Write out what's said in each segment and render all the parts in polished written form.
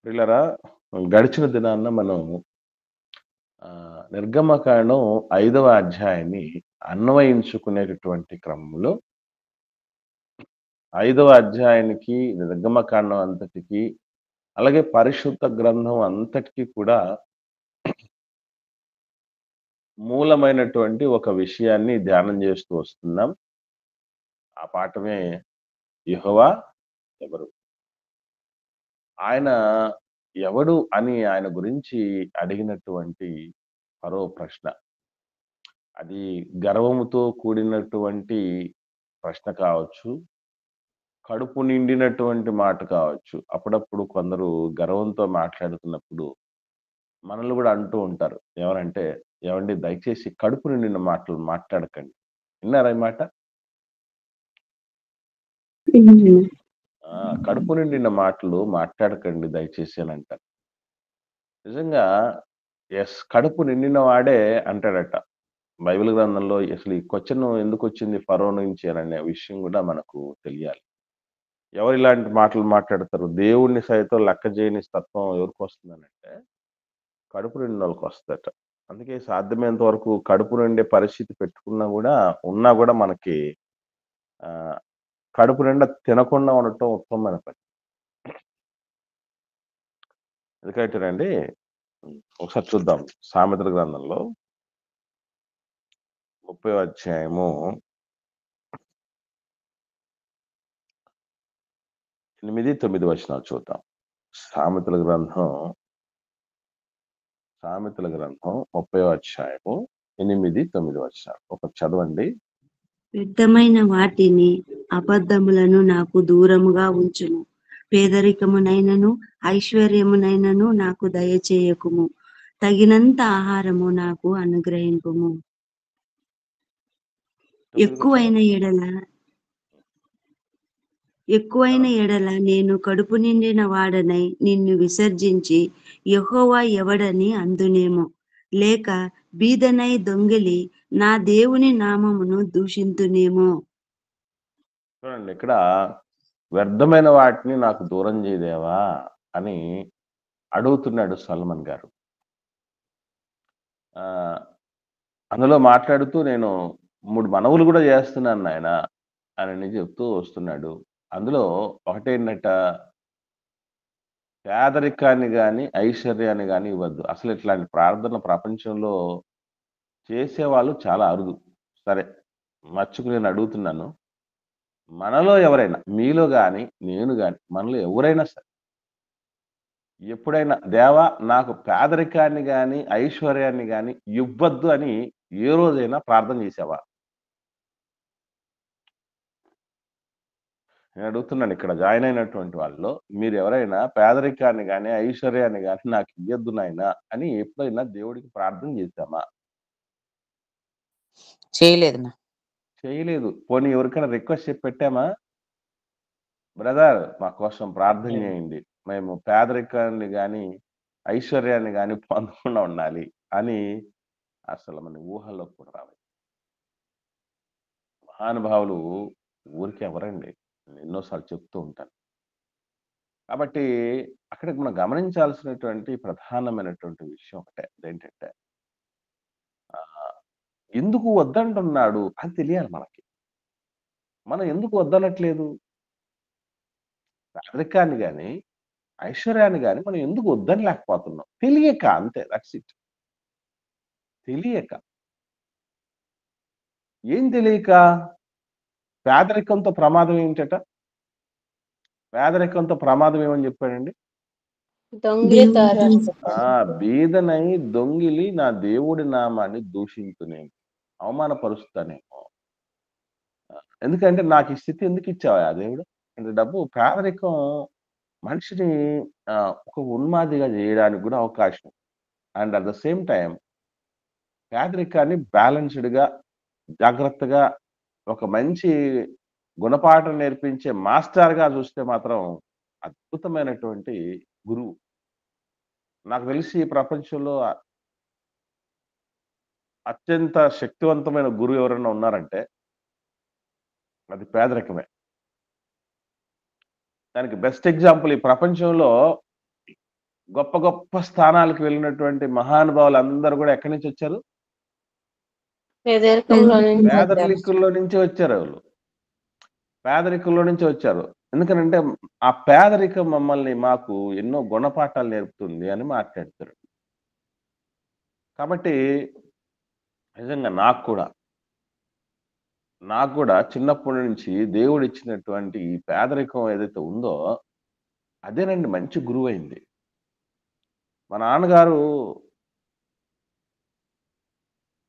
ప్రియులారా, గడిచిన దినాన్న మనం నిర్గమకాండం 5వ అధ్యాయాన్ని అన్వయించుకునేటటువంటి క్రమంలో 5వ అధ్యాయానికి, నిర్గమకాండం అంతటికి, అలాగే పరిశుద్ధ గ్రంథం అంతటికి కూడా మూలమైనటువంటి ఒక విషయాన్ని ధ్యానం చేస్తూ వస్తున్నాం. ఆ పాఠమే యెహోవా ఎవరు? ఆయన ఎవడు అని ఆయన గురించి అడిగినటువంటి మరో ప్రశ్న. అది గర్వముతో కూడినటువంటి ప్రశ్న కావచ్చు. కడుపు నిండినటువంటి మాట కావచ్చు. అప్పుడప్పుడు కొందరు గర్వంతో మాట్లాడుతున్నప్పుడు మనల్ని గూడా అంటూ ఉంటారు. ఏమనంటే, "ఏవండీ దయచేసి కడుపు నిండిన మాటలు మాట్లాడకండి." విన్నారా ఈ మాట? హ్మ్. ఆ! కడుపు నిండిన మాటలు మాట్లాడకండి దయచేసి అనంటారు. నిజంగా కడుపు నిండిన వాడే అంటాడట. బైబిల్ గ్రంథంలో అసలు ఈ క్వెషన్ ఎందుకొచ్చింది ఫరో నుంచి అననే విషయం గూడా మనకు తెలియాలి. ఎవరిలాంటి మాటలు మాట్లాడతారు? దేవుడిని సైతం లెక్క చేయని తత్వం ఎవరికొస్తుందనంటే, కడుపు నిండినోళ్ళకొస్తదట. అందుకే సాధ్యమైనంత వరకు కడుపు నిండే పరిస్థితి పెట్టుకున్నా గూడా, ఉన్నా గూడా మనకి ఆహ్, కడుపు నిండా తినకుండా ఉండటం ఉత్తమమైన పని. ఎందుకంటేనండి ఒకసారి చూద్దాం. సామెతల గ్రంథంలో 30వ అధ్యాయము 8, 9 వచనాలు చూద్దాం. సామెతల గ్రంథం సామెతల గ్రంథం 30వ అధ్యాయము 8, 9 వచనాలు. ఒకటి చదవండి. వ్యర్థమైన వాటిని అబద్ధములను నాకు దూరముగా ఉంచుము. పేదరికమునైనను ఐశ్వర్యమునైనను నాకు దయచేయకుము. తగినంత ఆహారము నాకు అనుగ్రహింపుము. 9 కూడా ఎక్కువైన చదవండి. ఎడల నేను కడుపు నిండిన వాడనై నిన్ను విసర్జించి యెహోవా ఎవడని అందునేమో, లేక బీదనై దొంగిలి నా దేవుని నామమును దూషింతునేమో. చూడండి ఇక్కడ వ్యర్థమైన వాటిని నాకు దూరం చేయదేవా అని అడుగుతున్నాడు సల్మాన్ గారు. ఆహ్, అందులో మాట్లాడుతూ నేను 3 మనవులు గూడా చేస్తున్నాను నాయన అనని చెప్తూ వస్తున్నాడు. అందులో ఒకటేంటంట, పేదరికాన్ని గాని, ఐశ్వర్యాన్ని గాని ఇవ్వద్దు. అసలు ఇట్లాంటి ప్రార్థన ప్రపంచంలో చేసేవాళ్ళు చాలా అరుదు. సరే, మచ్చుకు నేను అడుగుతున్నాను. మనలో ఎవరైనా, మీలో గాని, నేను గాని, మనలో ఎవరైనా సరే, ఎప్పుడైనా దేవా నాకు పేదరికాన్ని గాని, ఐశ్వర్యాన్ని గాని ఇవ్వద్దు అని ఏ రోజైనా ప్రార్థన చేశావా? నేను అడుగుతున్నాను ఇక్కడ జాయిన్ అయినటువంటి వాళ్ళలో మీరెవరైనా పేదరికాన్ని గాని, ఐశ్వర్యాన్ని గాని నాకు ఇయ్యొద్దు నాయనా అని ఎప్పుడైనా దేవుడికి ప్రార్థన చేశామా? చేయలేదన్నా. చేయలేదు. పోనీ ఎవరికైనా రిక్వెస్ట్ చెప్పి పెట్టామా? బ్రదర్ మా కోసం ప్రార్థన చేయండి. మేము పేదరికాన్ని గాని, ఐశ్వర్యాన్ని గాని పొందకుండా ఉండాలి అని అసలు మన ఊహల్లోకి కూడా రావు. మహానుభావులు ఊరికే ఎవరండి. నేను ఎన్నో సార్లు చెప్తూ ఉంటాను. కాబట్టి అక్కడ మనం గమనించాల్సినటువంటి ప్రధానమైనటువంటి విషయం ఒకటే. అదేంటంటే ఆహ్, ఎందుకు వద్దంటున్నాడు అని తెలియాలి మనకి. మనం ఎందుకు వద్దనట్లేదు? పేదరికాన్ని గాని, ఐశ్వర్యాన్ని గాని మనం ఎందుకు వద్దనలేకపోతున్నాం? తెలియక అంతే. That's it. తెలియక. ఏం తెలియక? పేదరికంతో ప్రమాదం ఏంటట? పేదరికంతో ప్రమాదం ఏమని చెప్పాడండి? దొంగిలితారు అని దేవుని ఆ! చెప్పారు. బీదనై దొంగిలి నా దేవుడి నామాన్ని దూషింతునేమో, అవమానపరుస్తానేమో. ఎందుకంటే నాకు ఈ స్థితి ఎందుకిచ్చావయ్యా దేవుడు? అంటే డబ్బు పేదరికం మనిషిని ఒక ఉన్మాదిగా జేయడానికి గూడా అవకాశం. And at the same time పేదరికాన్ని బ్యాలెన్స్‌డ్‌గా, జాగ్రత్తగా ఒక మంచి గుణపాఠం నేర్పించే మాస్టర్‌గా జూస్తే మాత్రం అద్భుతమైనటువంటి గురువు. నాకు తెలిసి ఈ ప్రపంచంలో అత్యంత శక్తివంతమైన గురువు ఎవరైనా ఉన్నారంటే అది పేదరికమే. దానికి బెస్ట్ ఎగ్జాంపుల్ ఈ ప్రపంచంలో గొప్ప గొప్ప స్థానాలకు వెళ్ళినటువంటి మహానుభావులు అందరూ కూడా ఎక్కడి నుంచి వచ్చారు? పేదరికంలో నుంచి వచ్చారు. పేదరికుల్లో నుంచి వచ్చారు వాళ్ళు. పేదరికంలో నుంచి వచ్చారు. ఎందుకనంటే ఆ పేదరికం మాకు ఎన్నో గుణపాఠాలు నేర్పుతుంది అని మాట్లాడతారు. కాబట్టి నిజంగా నాకు కూడా చిన్నప్పటి నుంచి దేవుడు ఇచ్చినటువంటి ఈ పేదరికం ఏదైతే ఉందో అదేనండి మంచి గురువైంది. మా నాన్నగారు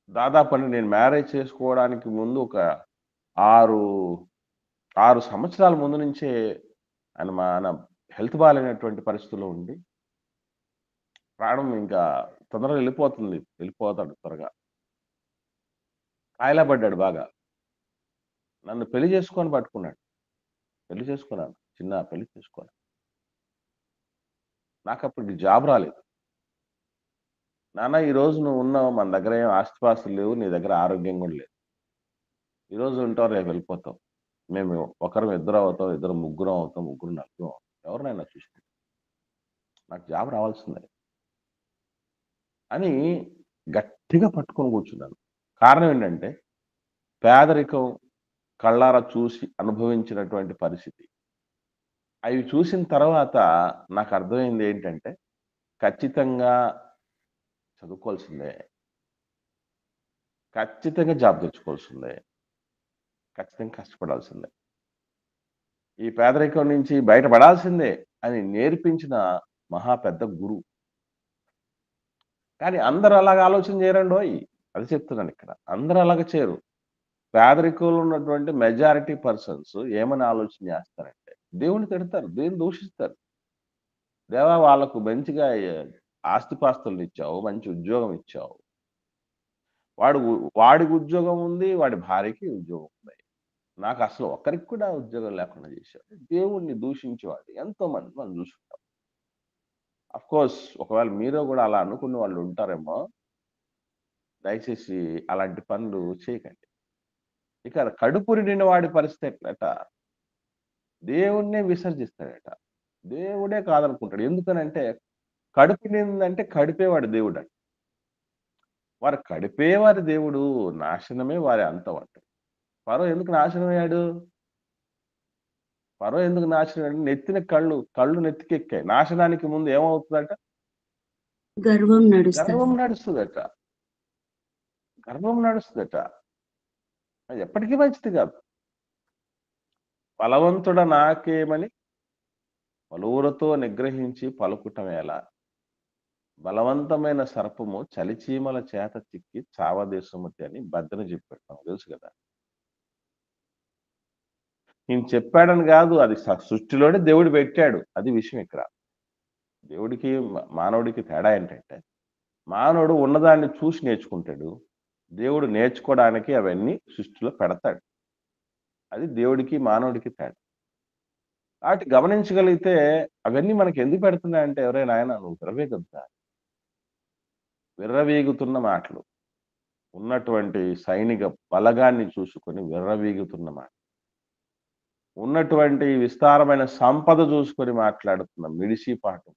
దాదాపు నేను మ్యారేజ్ చేసుకోవడానికి ముందు ఒక 6 సంవత్సరాల ముందు నుంచే ఆయన హెల్త్ బాగాలేనటువంటి పరిస్థితిలో ఉండి ప్రాణం ఇంకా తొందరగా వెళ్ళిపోతాడు త్వరగా. కాయిలా పడ్డాడు బాగా. నన్ను పెళ్లి చేసుకొని పట్టుకున్నాడు. పెళ్లి చేసుకున్నాను. పెళ్లి చేసుకున్నాను. నాకప్పటికి జాబ్ రాలేదు. నాన్న ఈరోజు నువ్వు ఉన్నావు, మన దగ్గర ఏం ఆస్తిపాస్తులు లేవు, నీ దగ్గర ఆరోగ్యం కూడా లేదు. ఈరోజు ఉంటావు, రేపు వెళ్ళిపోతావు. మేము ఒకరం ఇద్దరు అవుతాం, ఇద్దరు ముగ్గురం అవుతాం, ముగ్గురు నలుగురం అవుతాం. ఎవరినైనా చూసుకుంటాం. నాకు జాబ్ రావాల్సిందే అని గట్టిగా పట్టుకొని కూర్చున్నాను. కారణం ఏంటంటే పేదరికం కళ్ళారా చూసి అనుభవించినటువంటి పరిస్థితి. అవి చూసిన తర్వాత నాకు అర్థమైంది ఏంటంటే ఖచ్చితంగా చదువుకోవాల్సిందే. ఖచ్చితంగా జాబ్ తెచ్చుకోవాల్సిందే. ఖచ్చితంగా కష్టపడాల్సిందే. ఈ పేదరికం నుంచి బయటపడాల్సిందే అని నేర్పించిన మహా పెద్ద గురువు. కానీ అందరూ అలాగ ఆలోచన చేయరండోయ్. అది చెప్తున్నాను ఇక్కడ. అందరూ అలాగ చేయరు. పేదరికంలో ఉన్నటువంటి మెజారిటీ పర్సన్స్ ఏమని ఆలోచన చేస్తారంటే దేవుని తిడతారు, దేవుని దూషిస్తారు. దేవా వాళ్ళకు మంచిగా ఆస్తిపాస్తులు ఇచ్చావు, మంచి ఉద్యోగం ఇచ్చావు. వాడికి ఉద్యోగం ఉంది, వాడి భార్యకి ఉద్యోగం ఉంది. నాకు అసలు ఒక్కరికి కూడా ఉద్యోగం లేకుండా చేశాడు. దేవుణ్ణి దూషించేవాడు ఎంతో మంది మనం చూసుకుంటాం. అఫ్ కోర్స్ ఒకవేళ మీరు కూడా అలా అనుకున్న వాళ్ళు ఉంటారేమో. దయచేసి అలాంటి పనులు చేయకండి. ఇక కడుపు నిండిన వాడి పరిస్థితి ఎట్లట? దేవుణ్ణే విసర్జిస్తాడట. దేవుడే కాదనుకుంటాడు. ఎందుకనంటే కడుపు నిందంటే కడిపేవాడు దేవుడు అంట. వారు కడిపేవారి దేవుడు, నాశనమే వారి అంతం అంట. ఫరో ఎందుకు నాశనం అయ్యాడు? ఫరో ఎందుకు నాశనం అయ్యాడు? నెత్తిన కళ్ళు నెత్తికెక్కాయి. నాశనానికి ముందు ఏమవుతుందట? గర్వం నడుస్తుంది. గర్వం నడుస్తుందట. అది ఎప్పటికీ మంచిది కాదు. బలవంతుడ నాకేమని పలువురతో నిగ్రహించి పలుకుటం ఎలా? బలవంతమైన సర్పము చలిచీమల చేత చిక్కి చావదేశముతి అని భద్రని చెప్పాడు. తెలుసు కదా. నేను చెప్పాడని కాదు, అది సృష్టిలోనే దేవుడు పెట్టాడు. అది విషయం ఇక్కడ. దేవుడికి మానవుడికి తేడా ఏంటంటే మానవుడు ఉన్నదాన్ని చూసి నేర్చుకుంటాడు. దేవుడు నేర్చుకోవడానికి అవన్నీ సృష్టిలో పెడతాడు. అది దేవుడికి మానవుడికి తేడా. వాటి గమనించగలిగితే అవన్నీ మనకి ఎందుకు పెడుతున్నాయంటే ఎవరైనా ఆయన నువ్వు విర్రవీగుతున్న మాటలు, ఉన్నటువంటి సైనిక బలగాన్ని చూసుకొని విర్రవీగుతున్న మాట, ఉన్నటువంటి విస్తారమైన సంపద చూసుకొని మాట్లాడుతున్న మిడిసి పాటు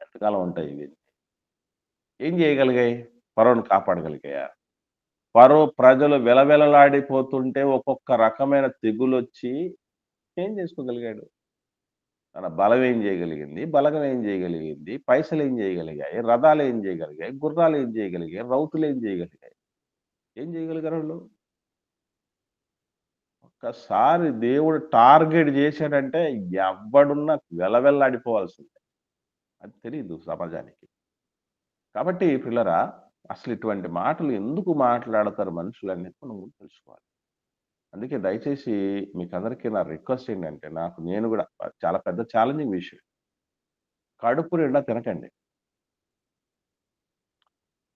ఎంతకాలం ఉంటాయి ఇవి? ఏం చేయగలిగాయి? ఫరోను కాపాడగలిగాయా? ఫరో ప్రజలు వెలవెలలాడిపోతుంటే ఒక్కొక్క రకమైన తెగులొచ్చి ఏం చేసుకోగలిగాడు? తన బలం ఏం చేయగలిగింది? బలగం ఏం చేయగలిగింది? పైసలు ఏం చేయగలిగాయి? రథాలు ఏం చేయగలిగాయి? గుర్రాలు ఏం చేయగలిగాయి? రౌతులు ఏం చేయగలిగాయి? ఏం చేయగలిగారు వాళ్ళు? ఒక్కసారి దేవుడు టార్గెట్ చేశాడంటే ఎవడున్నా వెలవెల్లాడిపోవాల్సిందే. అది తెలీదు సమాజానికి. కాబట్టి పిల్లరా, అసలు ఇటువంటి మాటలు ఎందుకు మాట్లాడతారు మనుషులనేది మనం తెలుసుకోవాలి. అందుకే దయచేసి మీకందరికీ నా రిక్వెస్ట్ ఏంటంటే నేను కూడా చాలా పెద్ద ఛాలెంజింగ్ విషయం. కడుపు నిండా తినకండి.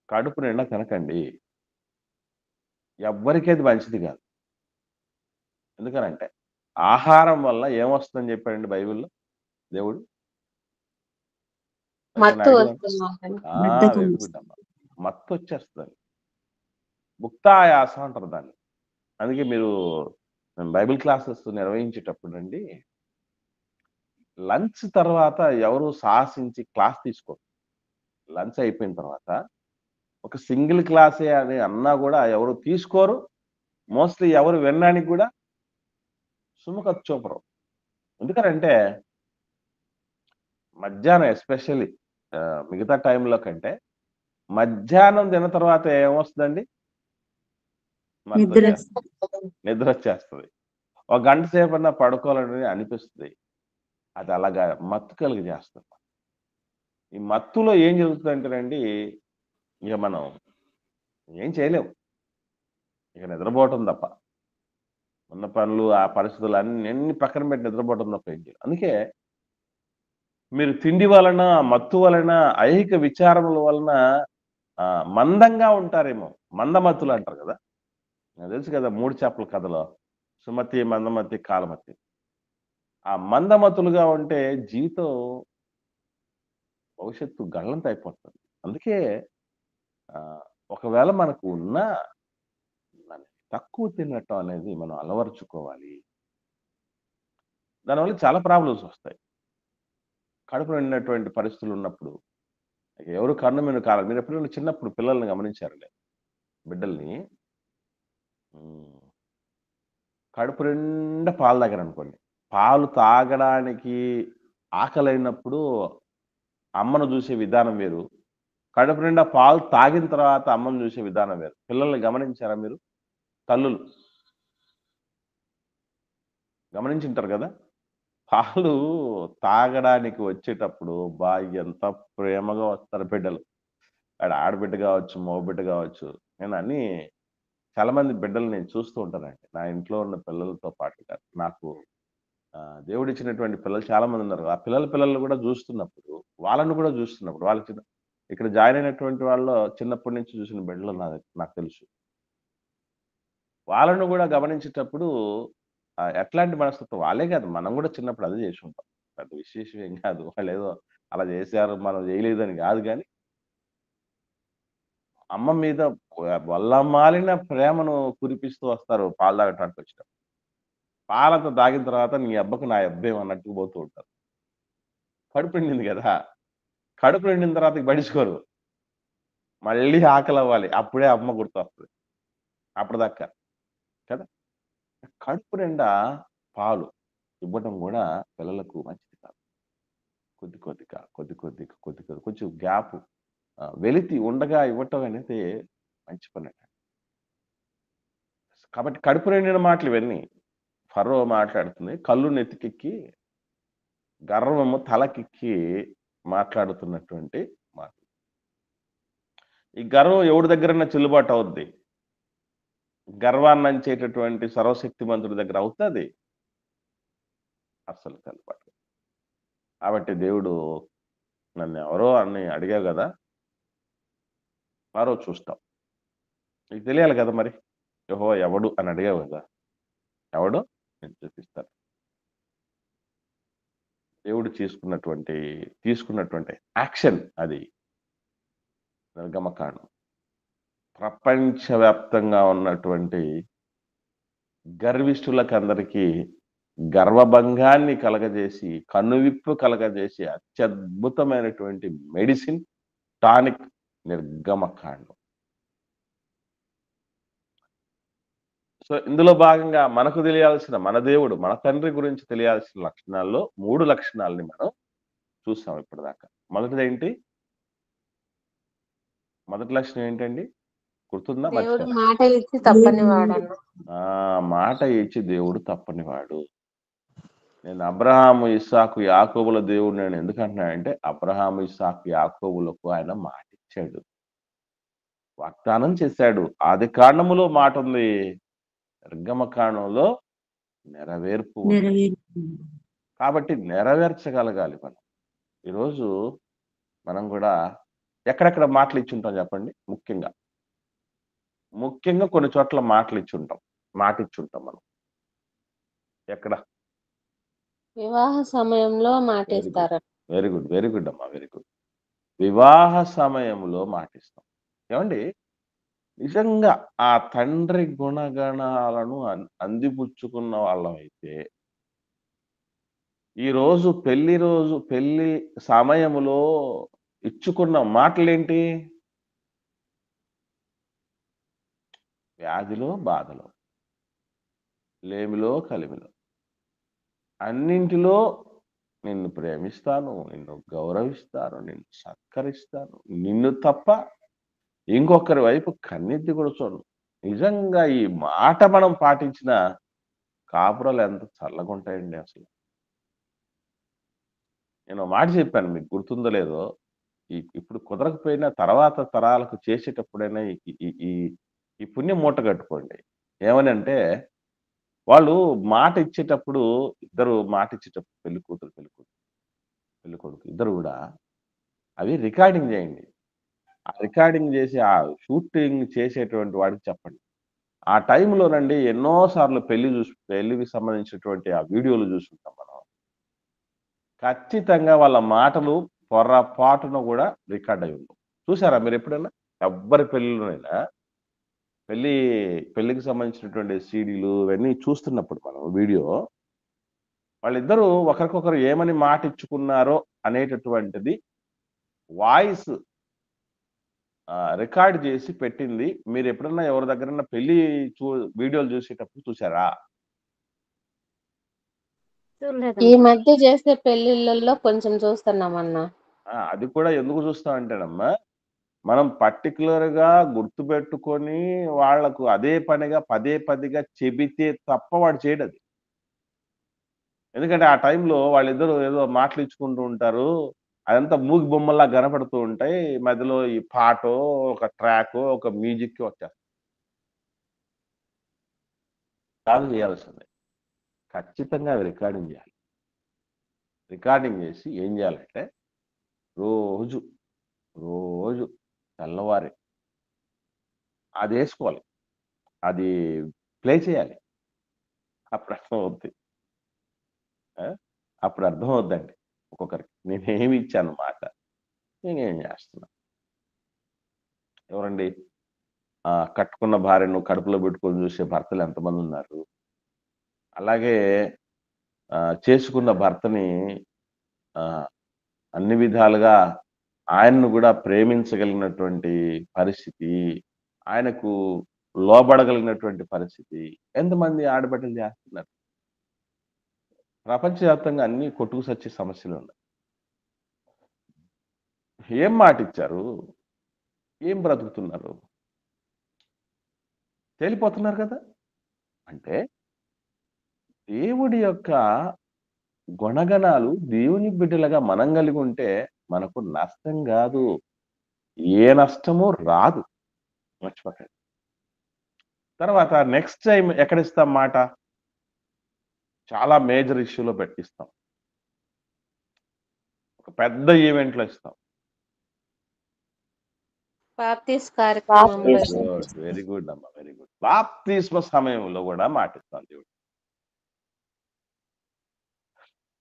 కడుపు నిండా తినకండి. ఎవ్వరికీ అది మంచిది కాదు. ఎందుకనంటే ఆహారం వల్ల ఏమొస్తుందని చెప్పాడండి బైబిల్‌లో దేవుడు? మత్తు వెరీ గుడ్ అమ్మా. మత్తొచ్చేస్తది. ముక్తాయాసం అంటారు దాన్ని. అందుకే మీరు బైబిల్ క్లాసెస్ నిర్వహించేటప్పుడండి లంచ్ తర్వాత ఎవరు సాహసించి క్లాస్ తీసుకోరు. లంచ్ అయిపోయిన తర్వాత ఒక సింగిల్ క్లాసే అని అన్నా గూడా ఎవరు తీసుకోరు. మోస్ట్‌లీ ఎవరు వినడానికి గూడా సుముఖత చూపరు. ఎందుకనంటే మధ్యాహ్నం ఎస్పెషల్లీ మిగతా టైంలో కంటే మధ్యాహ్నం తిన్న తర్వాత ఏమొస్తదండి? నిద్ర మత్తొచ్చేస్తది. నిద్రొచ్చేస్తది. ఒక గంట సేపన్నా పడుకోవాలని అనిపిస్తది. అది అలాగా మత్తు కలుగజేస్తది. ఈ మత్తులో ఏం జరుగుతదంటేనండి, ఇక మనం ఏం చేయలేం. ఇక నిద్రపోవటం తప్ప. ఉన్న పనులు, ఆ పరిస్థితులు అన్నీ పక్కన పెట్టి నిద్రపోవటం తప్ప ఏం చేయలేం. అందుకే మీరు తిండి వలన, మత్తు వలన, ఐహిక విచారముల వలన మందంగా ఉంటారేమో. మందమత్తులు అంటారు గదా! నాకు తెలుసు కదా! 3 చేపల కథలో. సుమతి, మందమతి, కాలమతి. ఆ మందమతులుగా ఉంటే జీవితం భవిష్యత్తు గల్లంతయిపోతది. అందుకే ఒకవేళ మనకు ఉన్నా దాన్ని తక్కువ తినటం అనేది మనం అలవరుచుకోవాలి. దానివల్ల చాలా ప్రాబ్లమ్స్ వస్తాయి. కడుపు నిండినటువంటి పరిస్థితులున్నప్పుడు ఎవరు కన్ను మిన్ను కావాలి. మీరెప్పుడైనా చిన్నప్పుడు పిల్లల్ని గమనించారండి? బిడ్డల్ని హ్మ్. కడుపు నిండా పాలు తాగారనుకోండి. పాలు తాగడానికి ఆకలైనప్పుడు అమ్మను జూసే విధానం వేరు. కడుపు నిండా పాలు తాగిన తర్వాత అమ్మను జూసే విధానం వేరు. పిల్లల్ని గమనించారా మీరు? తల్లులు గమనించుంటారు గదా! పాలు తాగడానికి వచ్చేటప్పుడు ఎంత ప్రేమగా వస్తారు బిడ్డలు. ఆడు ఆడబిడ్డ గావచ్చు, మగబిడ్డ గావచ్చు. నేను అన్నీ చాలా మంది బిడ్డలు నేను చూస్తూ ఉంటానండి. నా ఇంట్లో ఉన్న పిల్లలతో పాటుగా నాకు దేవుడిచ్చినటువంటి పిల్లలు చాలా మందున్నారు. ఆ పిల్లలు గూడా జూస్తున్నప్పుడు, వాళ్ళని గూడా జూస్తున్నప్పుడు, వాళ్ళ ఇక్కడ జాయిన్ అయినటువంటి వాళ్ళు చిన్నప్పటి నుంచి చూసిన బిడ్డలు నాకు తెలుసు. వాళ్ళను గూడా గమనించేటప్పుడు ఎట్లాంటి మనస్తత్వం వాళ్ళే గాదు. మనం గూడా చిన్నప్పుడు అదే జేసుంటాం. పెద్ద విశేషం ఏం గాదు. వాళ్ళేదో అలా జేశారు, మనం జేయలేదని గాదు గానీ, అమ్మ మీద వల్లమాలిన ప్రేమను కురిపిస్తూ వస్తారు పాలు తాగటానికొచ్చేటప్పుడు. పాలంత తాగిన తర్వాత నీ అబ్బకు నా అబ్బేం అన్నట్టుగా పోతూ ఉంటారు. కడుపు నిండింది గదా! కడుపు నిండిన తర్వాత ఇక పట్టించుకోరు. మళ్ళీ ఆకలవ్వాలి. అప్పుడే అమ్మ గుర్తొస్తది. అప్పటిదాకా కదా! కడుపు నిండా పాలు ఇవ్వటం గూడా పిల్లలకు మంచిది కాదు. కొద్ది కొద్దిగా కొంచెం గ్యాప్ వెలితి ఉండగా ఇవ్వటం అనేది మంచి పనండి. కాబట్టి కడుపు నిండిన మాటలు ఇవన్నీ. ఫరో మాట్లాడుతుంది. కళ్ళు నెత్తికెక్కి, గర్వము తలకెక్కి మాట్లాడుతున్నటువంటి మాటలు. ఈ గర్వం ఎవడి దగ్గరన్నా చెల్లుబాటు అవుద్ది. గర్వాన్నంచేటటువంటి సర్వశక్తిమంతుడి దగ్గర అవుతది. అస్సలు చెల్లుబాటు. కాబట్టి దేవుడు నన్నెవరో అని అడిగావు గదా! మరో చూస్తాం. నీకు తెలియాలి గదా మరి. యెహోవా ఎవడు అని అడిగావు గదా! ఎవడో నేను చూపిస్తాను. దేవుడు తీసుకున్నటువంటి యాక్షన్ అది నిర్గమకాండం. ప్రపంచవ్యాప్తంగా ఉన్నటువంటి గర్విష్ఠులకందరికీ గర్వభంగాన్ని కలగజేసి, కనువిప్పు కలగజేసి అత్యద్భుతమైనటువంటి మెడిసిన్, టానిక్ నిర్గమకాండం. సో, ఇందులో భాగంగా మనకు తెలియాల్సిన మన దేవుడు, మన తండ్రి గురించి తెలియాల్సిన లక్షణాల్లో 3 లక్షణాలని మనం చూసాం ఇప్పటిదాకా. మొదటిదేంటి? మొదటి లక్షణం ఏంటండి? గుర్తుందా? దేవుడు మర్చిపోయారా? మాట ఇచ్చి తప్పని వాడన్న. మాట ఇచ్చి దేవుడు తప్పనివాడు. నేను అబ్రహాము, ఇస్సాకు, యాకోబుల దేవుడు నేను ఎందుకంటున్నానంటే, అబ్రహాము, ఇస్సాకు, యాకోబులకు ఆయన మాటిచ్చాడు. వాగ్దానం చేశాడు. ఆదికాండములో మాటుంది. నిర్గమకాండంలో నెరవేర్పు ఉంది. నెరవేరుతుంది. కాబట్టి నెరవేర్చగలగాలి మనం. ఈరోజు మనం గూడా ఎక్కడెక్కడ మాటలిచ్చుంటాం చెప్పండి? ముఖ్యంగా కొన్ని చోట్ల మాటలిచ్చుంటాం. మాటిచ్చుంటాం మనం. ఎక్కడ? వివాహ సమయంలో వెరీ గుడ్. మాటిస్తారు. వెరీ గుడ్ అమ్మా. Very good. వివాహ సమయంలో మాటిస్తాం. ఏవండీ? నిజంగా ఆ తండ్రి గుణగణాలను అందిపుచ్చుకున్న వాళ్ళమైతే ఈరోజు పెళ్లి సమయములో ఇచ్చుకున్న మాటలేంటి? వ్యాధిలో, బాధలో, లేమిలో, కలిమిలో అన్నింటిలో నిన్ను ప్రేమిస్తాను, నిన్ను గౌరవిస్తాను, నిన్ను సత్కరిస్తాను. నిన్ను తప్ప ఇంకొకరి వైపు కన్నెత్తి కూడా చూడను. నిజంగా ఈ మాట మనం పాటించిన కాపురాలు ఎంత చల్లగుంటాయండి అసలు. నేను ఓ మాట చెప్పాను మీకు గుర్తుందో లేదో. ఇప్పుడు కుదరకపోయినా తర్వాత తరాలకు చేసేటప్పుడైనా ఈ ఈ ఈ ఈ పుణ్యం మూట కట్టుకోండి. ఏమనంటే వాళ్ళు మాట ఇచ్చేటప్పుడు ఇద్దరు మాట ఇచ్చేటప్పుడు పెళ్లి కొడుకు ఇద్దరు గూడా అవి రికార్డింగ్ జేయండి. ఆ రికార్డింగ్ జేసి ఆ షూటింగ్ చేసేటువంటి వాడికి చెప్పండి. ఆ టైంలోనండి ఎన్నో సార్లు పెళ్లికి సంబంధించినటువంటి ఆ వీడియోలు జూసుంటాం మనం. ఖచ్చితంగా వాళ్ళ మాటలు పొర్రపాటున గూడా రికార్డ్ అయ్యి ఉండవు. చూసారా మీరెప్పుడైనా? ఎవ్వరి పెళ్ళిలోనైనా పెళ్లి పెళ్ళికి సంబంధించినటువంటి సీడీలు ఇవన్నీ చూస్తున్నప్పుడు మనం వీడియో వాళ్ళిద్దరూ ఒకరికొకరు ఏమని మాటిచ్చుకున్నారో అనేటటువంటిది వాయిస్ రికార్డ్ జేసి పెట్టింది మీరెప్పుడన్నా ఎవరి దగ్గరన్నా పెళ్లి చూ వీడియోలు జూసేటప్పుడు చూసారా? ఈ చూడలేదమ్మా. మధ్య చేసే పెళ్లిళ్ళల్లో కొంచెం చూస్తున్నామన్నా. అది కూడా ఎందుకు చూస్తామంటేనమ్మా, మనం పర్టిక్యులర్‌గా గుర్తుపెట్టుకొని వాళ్ళకు అదే పనిగా పదే పదిగా చెబితే తప్ప వాడు చేయడది. ఎందుకంటే ఆ టైంలో వాళ్ళిద్దరూ ఏదో మాటలిచ్చుకుంటూ ఉంటారు. అదంతా మూగి బొమ్మల్లా కనపడుతూ ఉంటాయి. మధ్యలో ఈ పాటో, ఒక ట్రాకో, ఒక మ్యూజిక్కో వచ్చేస్తది. కాదు చేయాల్సింది. ఖచ్చితంగా అవి రికార్డింగ్ జేయాలి. రికార్డింగ్ జేసి ఏం జేయాలంటే రోజు, రోజు తెల్లవారి అదేసుకోవాలి. అది ప్లే చేయాలి. అప్పుడు అర్థమవుద్ది. ఆ! అప్పుడు అర్థమవుద్దండి ఒక్కొక్కరికి. నేనేమి ఇచ్చాను మాట. నేనేం జేస్తున్నా. ఎవరండి? కట్టుకున్న భార్యను కడుపులో పెట్టుకొని చూసే భర్తలు ఎంతమందున్నారు? అలాగే చేసుకున్న భర్తని ఆహ్, అన్ని విధాలుగా ఆయన్ను గూడా ప్రేమించగలిగినటువంటి పరిస్థితి, ఆయనకు లోబడగలిగినటువంటి పరిస్థితి ఎంతమంది ఆడబిడ్డలు జేస్తున్నారు? ప్రపంచవ్యాప్తంగా అన్నీ కొట్టుకు సచ్చే సమస్యలున్నాయి. ఏం మాటిచ్చారు? ఏం బ్రతుకుతున్నారు? తేలిపోతున్నారు కదా! అంటే దేవుడి యొక్క గుణగణాలు దేవుని బిడ్డలుగా మనం కలిగుంటే మనకు నష్టం గాదు. ఏ నష్టము రాదు. మర్చిపోకండి. తర్వాత నెక్స్ట్ టైమ్ ఎక్కడిస్తాం మాట? చాలా మేజర్ ఇష్యూలో ఇస్తాం. ఒక పెద్ద ఈవెంట్‌లో ఇస్తాం. బాప్తీస్ కార్యక్రమంలో వెరీ ఇస్తాం. గుడ్. వెరీ గుడ్ అమ్మా. Very good. బాప్తిస్మ సమయంలో గూడా మాటిస్తాం దేవుడు.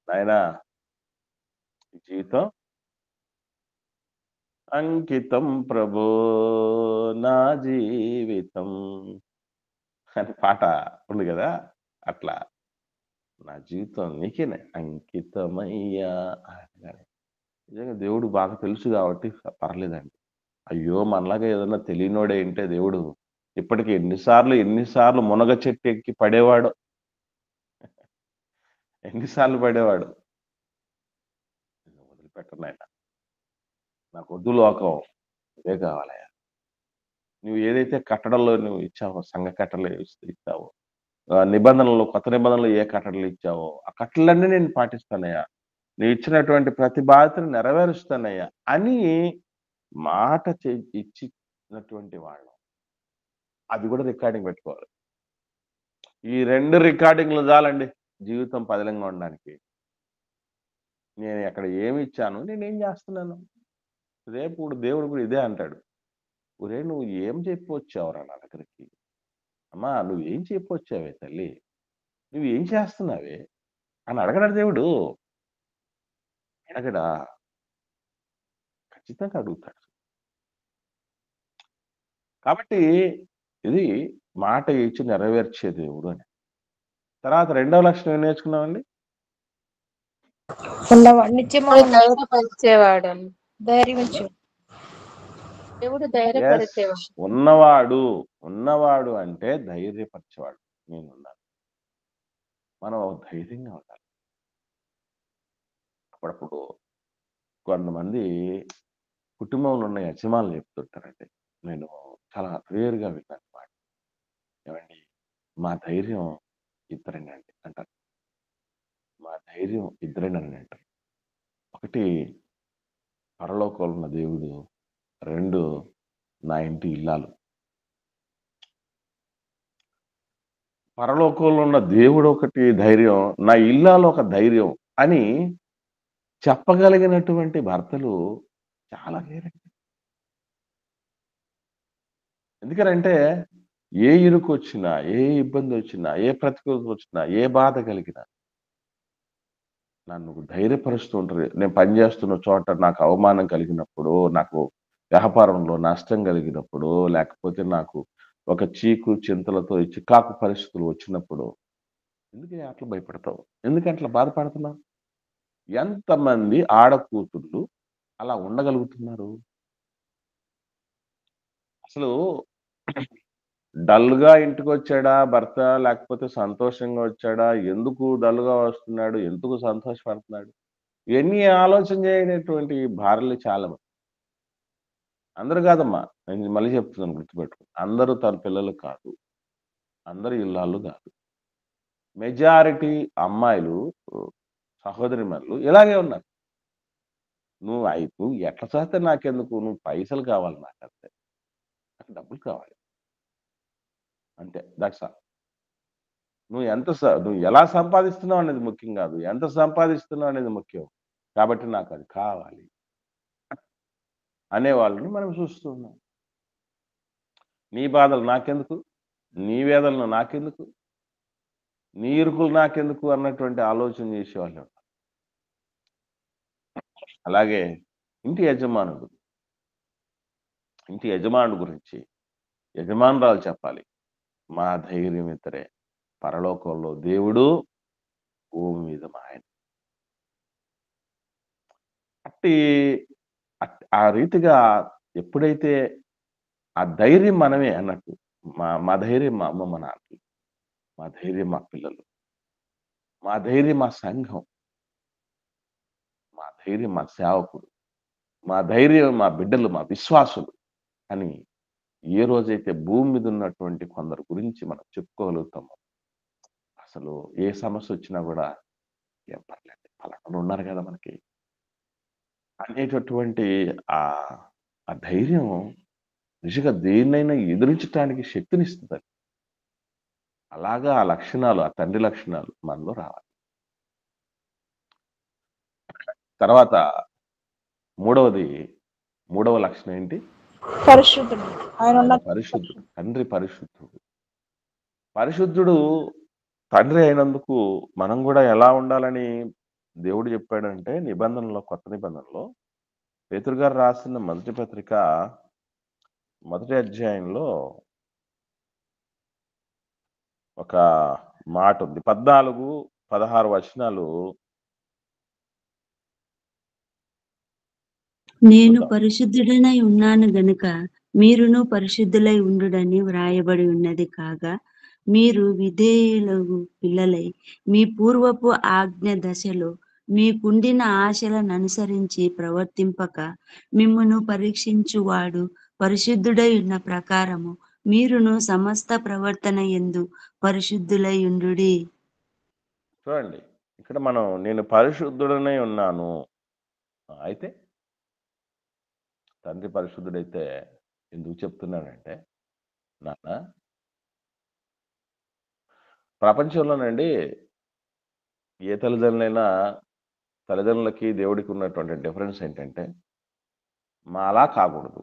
నాయనా ఈ జీవితం అంకితం ప్రభో నా జీవితం అని పాట ఉంది గదా! అట్లా నా జీవితం నీకేనే అంకితమయ్యా అనగానే నిజంగా దేవుడు బాగా తెలుసు గాబట్టి పర్లేదండి. అయ్యో! మనలాగా ఏదన్నా తెలియనోడే ఇంటే దేవుడు ఇప్పటికి ఎన్ని సార్లు మునగ చెట్టు ఎక్కి పడేవాడో. ఎన్ని సార్లు పడేవాడు. వదిలిపెట్టను నాయన. నాకొద్దు లోకం. ఇదే కావాలయ్యా. నువ్వు ఏదైతే కట్టడలో నువ్వు ఇచ్చావో సంఘ కట్టడలో ఇచ్చావో నిబంధనలు కొత్త నిబంధనలు ఏ కట్టడలు ఇచ్చావో ఆ కట్టడలన్నీ నేను పాటిస్తానయ్యా. నువ్వు ఇచ్చినటువంటి ప్రతి బాధ్యతను నెరవేరుస్తానయ్యా అని మాట ఇచ్చినటువంటి వాళ్ళం. అది కూడా రికార్డింగ్ పెట్టుకోవాలి. ఈ 2 రికార్డింగ్‌లు చాలండి జీవితం పదిలంగా ఉండడానికి. నేను అక్కడ ఏమి ఇచ్చాను, నేనేం చేస్తున్నాను. రేపు దేవుడు కూడా ఇదే అంటాడు. ఒరేయ్! నువ్వు ఏం చెప్పొచ్చావురా నా దగ్గరికి? అమ్మా నువ్వేం చెప్పొచ్చావే తల్లి? నువ్వేం చేస్తున్నావే? అని అడగడా దేవుడు? అడగడా? ఖచ్చితంగా అడుగుతాడు. కాబట్టి ఇది మాట ఇచ్చి నెరవేర్చే దేవుడు అని. తర్వాత రెండవ లక్షణం ఏం నేర్చుకున్నామండి? ఉన్నవాడు నిత్యము దేవుడు ధైర్యపరిచేవాడు. ధైర్యం ఇచ్చు. దేవుడు ఎస్ ధైర్యపరిచేవాడు. ఉన్నవాడు అంటే ధైర్యపరిచేవాడు. నేనున్నాను. మనం ధైర్యంగా ఉండాలి. అప్పుడప్పుడు కొంతమంది కుటుంబంలో ఉన్న యజమానులు చెప్తుంటారండి. నేను చాలా రేర్గా విన్నాను మాట. ఏమండి మా ధైర్యం ఇద్దరేనండి అంటారు. మా ధైర్యం ఇద్దరేనని అంటారు. ఒకటి పరలోకంలో ఉన్న దేవుడు, 2 నా ఇంటి ఇల్లాలు. పరలోకంలో ఉన్న దేవుడు ఒకటి ధైర్యం, నా ఇల్లాలు ఒక ధైర్యం అని చెప్పగలిగినటువంటి భర్తలు చాలా రేరండి. ఎందుకనంటే ఏ ఇరుకొచ్చినా, ఏ ఇబ్బందొచ్చినా, ఏ ప్రతికూలత వచ్చినా, ఏ బాధ కలిగినా నన్ను ధైర్యపరుస్తూ ఉంటారు. నేను పనిచేస్తున్న చోట నాకు అవమానం కలిగినప్పుడు, నాకు వ్యాపారంలో నష్టం కలిగినప్పుడు, లేకపోతే నాకు ఒక చీకు చింతలతో ఈ చికాకు పరిస్థితులు వచ్చినప్పుడు, ఎందుకే అట్లా భయపడతావు? ఎందుకు అట్లా బాధపడుతున్నావు? ఎంతమంది ఆడకూతుళ్ళు అలా ఉండగలుగుతున్నారు? అసలు డల్‌గా ఇంటికొచ్చాడా భర్త? లేకపోతే సంతోషంగా వచ్చాడా? ఎందుకు డల్‌గా వస్తున్నాడు? ఎందుకు సంతోషపడుతున్నాడు? ఇవన్నీ ఆలోచన చేయనటువంటి భార్యలు చాలా మంది. అందరూ కాదమ్మా. నేను మళ్ళీ చెప్తున్నాను గుర్తుపెట్టుకో. అందరూ తన పిల్లలు కాదు. అందరూ ఇల్లాళ్ళు కాదు. మెజారిటీ అమ్మాయిలు సహోదరీమణులు ఇలాగే ఉన్నారు. నువ్వు ఎట్లా చేస్తే నాకెందుకు? నువ్వు పైసలు కావాలి నాకంతే. నాకు డబ్బులు కావాలి. అంతే. That's all. నువ్వు ఎలా సంపాదిస్తున్నావు అనేది ముఖ్యం కాదు. ఎంత సంపాదిస్తున్నావు అనేది ముఖ్యం. కాబట్టి నాకది కావాలి. అనే వాళ్ళని మనం చూస్తున్నాం. నీ బాధలు నాకెందుకు? నీ వేదనలు నాకెందుకు? నీ ఇరుకులు నాకెందుకు అన్నటువంటి ఆలోచన చేసేవాళ్ళు. అలాగే ఇంటి యజమానుడు గురించి యజమానురాలు చెప్పాలి. మా ధైర్యం ఇద్దరే. పరలోకంలో దేవుడు, భూమి మీద మా ఆయన. ఆ రీతిగా ఎప్పుడైతే ఆ ధైర్యం మనమే అన్నట్టు. మా ధైర్యం మా అమ్మ, మా నాన్నకి. మా ధైర్యం మా పిల్లలు. మా ధైర్యం మా సంఘం. మా ధైర్యం మా సేవకుడు. మా ధైర్యం మా బిడ్డలు, మా విశ్వాసులు అని ఏ రోజైతే భూమి మీద ఉన్నటువంటి కొందరి గురించి మనం చెప్పుకోగలుగుతామో, అసలు ఏ సమస్యొచ్చినా గూడా ఏం పర్లేదు. పలానోళ్ళు ఉన్నారు గదా మనకి అనేటటువంటి ఆ ధైర్యం నిజంగా దేన్నైనా ఎదిరించటానికి శక్తినిస్తదది. అలాగా ఆ లక్షణాలు, ఆ తండ్రి లక్షణాలు మనలో రావాలి. తర్వాత మూడవ లక్షణం ఏంటి? పరిశుద్ధుడు. ఆయన పరిశుద్ధుడు. తండ్రి పరిశుద్ధుడు. పరిశుద్ధుడు తండ్రి అయినందుకు మనం గూడా ఎలా ఉండాలని దేవుడు చెప్పాడంటే కొత్త నిబంధనలో పేతురు గారు రాసిన మొదటి పత్రిక మొదటి అధ్యాయంలో ఒక మాట ఉంది. 14, 16 వచనాలు నేను చూద్దాం. పరిశుద్ధుడనై ఉన్నాను గనుక మీరును పరిశుద్ధులై ఉండుడని వ్రాయబడి ఉన్నది కాగా, మీరు విధేయులగు పిల్లలై మీ పూర్వపు ఆజ్ఞ దశలో మీకుండిన ఆశలను అనుసరించి ప్రవర్తింపక, మిమ్మును పరీక్షించువాడు పరిశుద్ధుడై ఉన్న ప్రకారము మీరును సమస్త ప్రవర్తన యందు పరిశుద్ధులై ఉండుడి. చూడండి, ఇక్కడ నేను పరిశుద్ధుడనై ఉన్నాను. అయితే తండ్రి పరిశుద్ధుడైతే ఎందుకు చెప్తున్నానంటే, నాన్న ప్రపంచంలోనండి ఏ తల్లిదండ్రులకి దేవుడికి ఉన్నటువంటి డిఫరెన్స్ ఏంటంటే, మాలా కాకూడదు.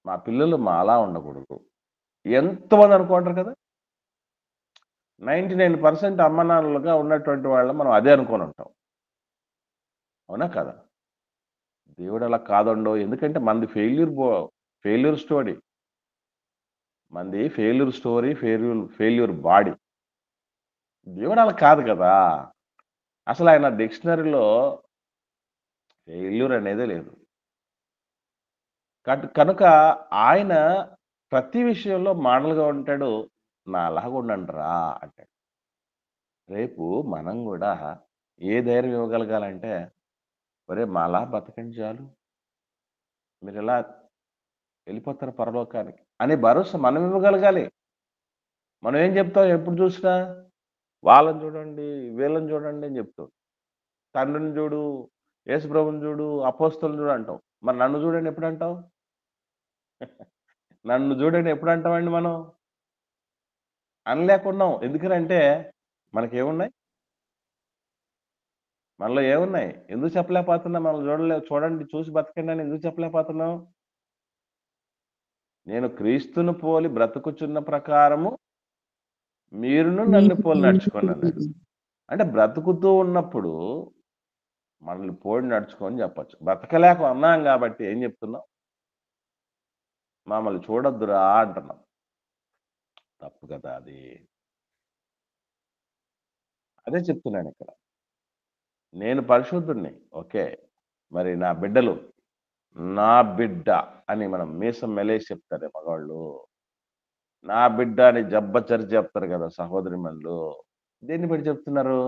మా పిల్లలు మాలా ఉండకూడదు. ఎంతమంది అనుకుంటారు కదా! 99% అమ్మానాన్నలుగా ఉన్నటువంటి వాళ్ళం మనం అదే అనుకోని ఉంటాం. అవునా కాదా? దేవుడు అలా కాదండోయ్! ఎందుకంటే మనది ఫెయిల్యూర్ స్టోరీ. మనది ఫెయిల్యూర్ స్టోరీ, ఫెయిల్యూర్ బాడీ. దేవుడు అలా కాదు కదా! అసలు ఆయన డిక్షనరీలో ఫెయిల్యూర్ అనేదే లేదు. కనుక ఆయన ప్రతి విషయంలో మోడల్‌గా ఉంటాడు. నాలాగా ఉండండిరా అంటాడు. రేపు మనం గూడా ఏ ధైర్యం ఇవ్వగలగాలంటే, ఒరేయ్! మాలా బతకండి చాలు. మీరిలా వెళ్ళిపోతారు పరలోకానికి అనే భరోసా మనం ఇవ్వగలగాలి. మనం ఏం చెప్తాం ఎప్పుడు చూసినా? వాళ్ళని చూడండి, వీళ్ళని చూడండి అని చెప్తాం. తండ్రిని చూడు, యేసుప్రభుని చూడు, అపోస్తలుని చూడు అంటాం. మరి నన్ను చూడండి ఎప్పుడంటావు? నన్ను చూడండి ఎప్పుడంటామండి మనం? అనలేకున్నాం. ఎందుకనంటే మనకేమున్నాయి? మనలో ఏమున్నాయి? ఎందుకు చెప్పలేకపోతున్నాం? మనల్ని చూడండి, చూసి బతకండి అని ఎందుకు చెప్పలేకపోతున్నాం? నేను క్రీస్తును పోలి బ్రతుకుచున్న ప్రకారము మీరును నన్ను పోలి నడుచుకోండి అన్నాడు. అంటే బ్రతుకుతూ ఉన్నప్పుడు మనల్ని పోలి నడుచుకోని చెప్పొచ్చు. బ్రతకలేక ఉన్నాం కాబట్టి ఏం చెప్తున్నాం? మమ్మల్ని చూడొద్దురా అంటున్నాం. తప్పు కదా అది. అదే చెప్తున్నానిక్కడ. నేను పరిశుద్ధుడిని. ఓకే. మరి నా బిడ్డలు, నా బిడ్డ అని మనం మీసం మెలేసి చెప్తారే మగవాళ్ళు. నా బిడ్డ అని జబ్బచరి చెప్తారు కదా సహోదరిమణులు. దేన్ని బట్టి చెప్తున్నారు?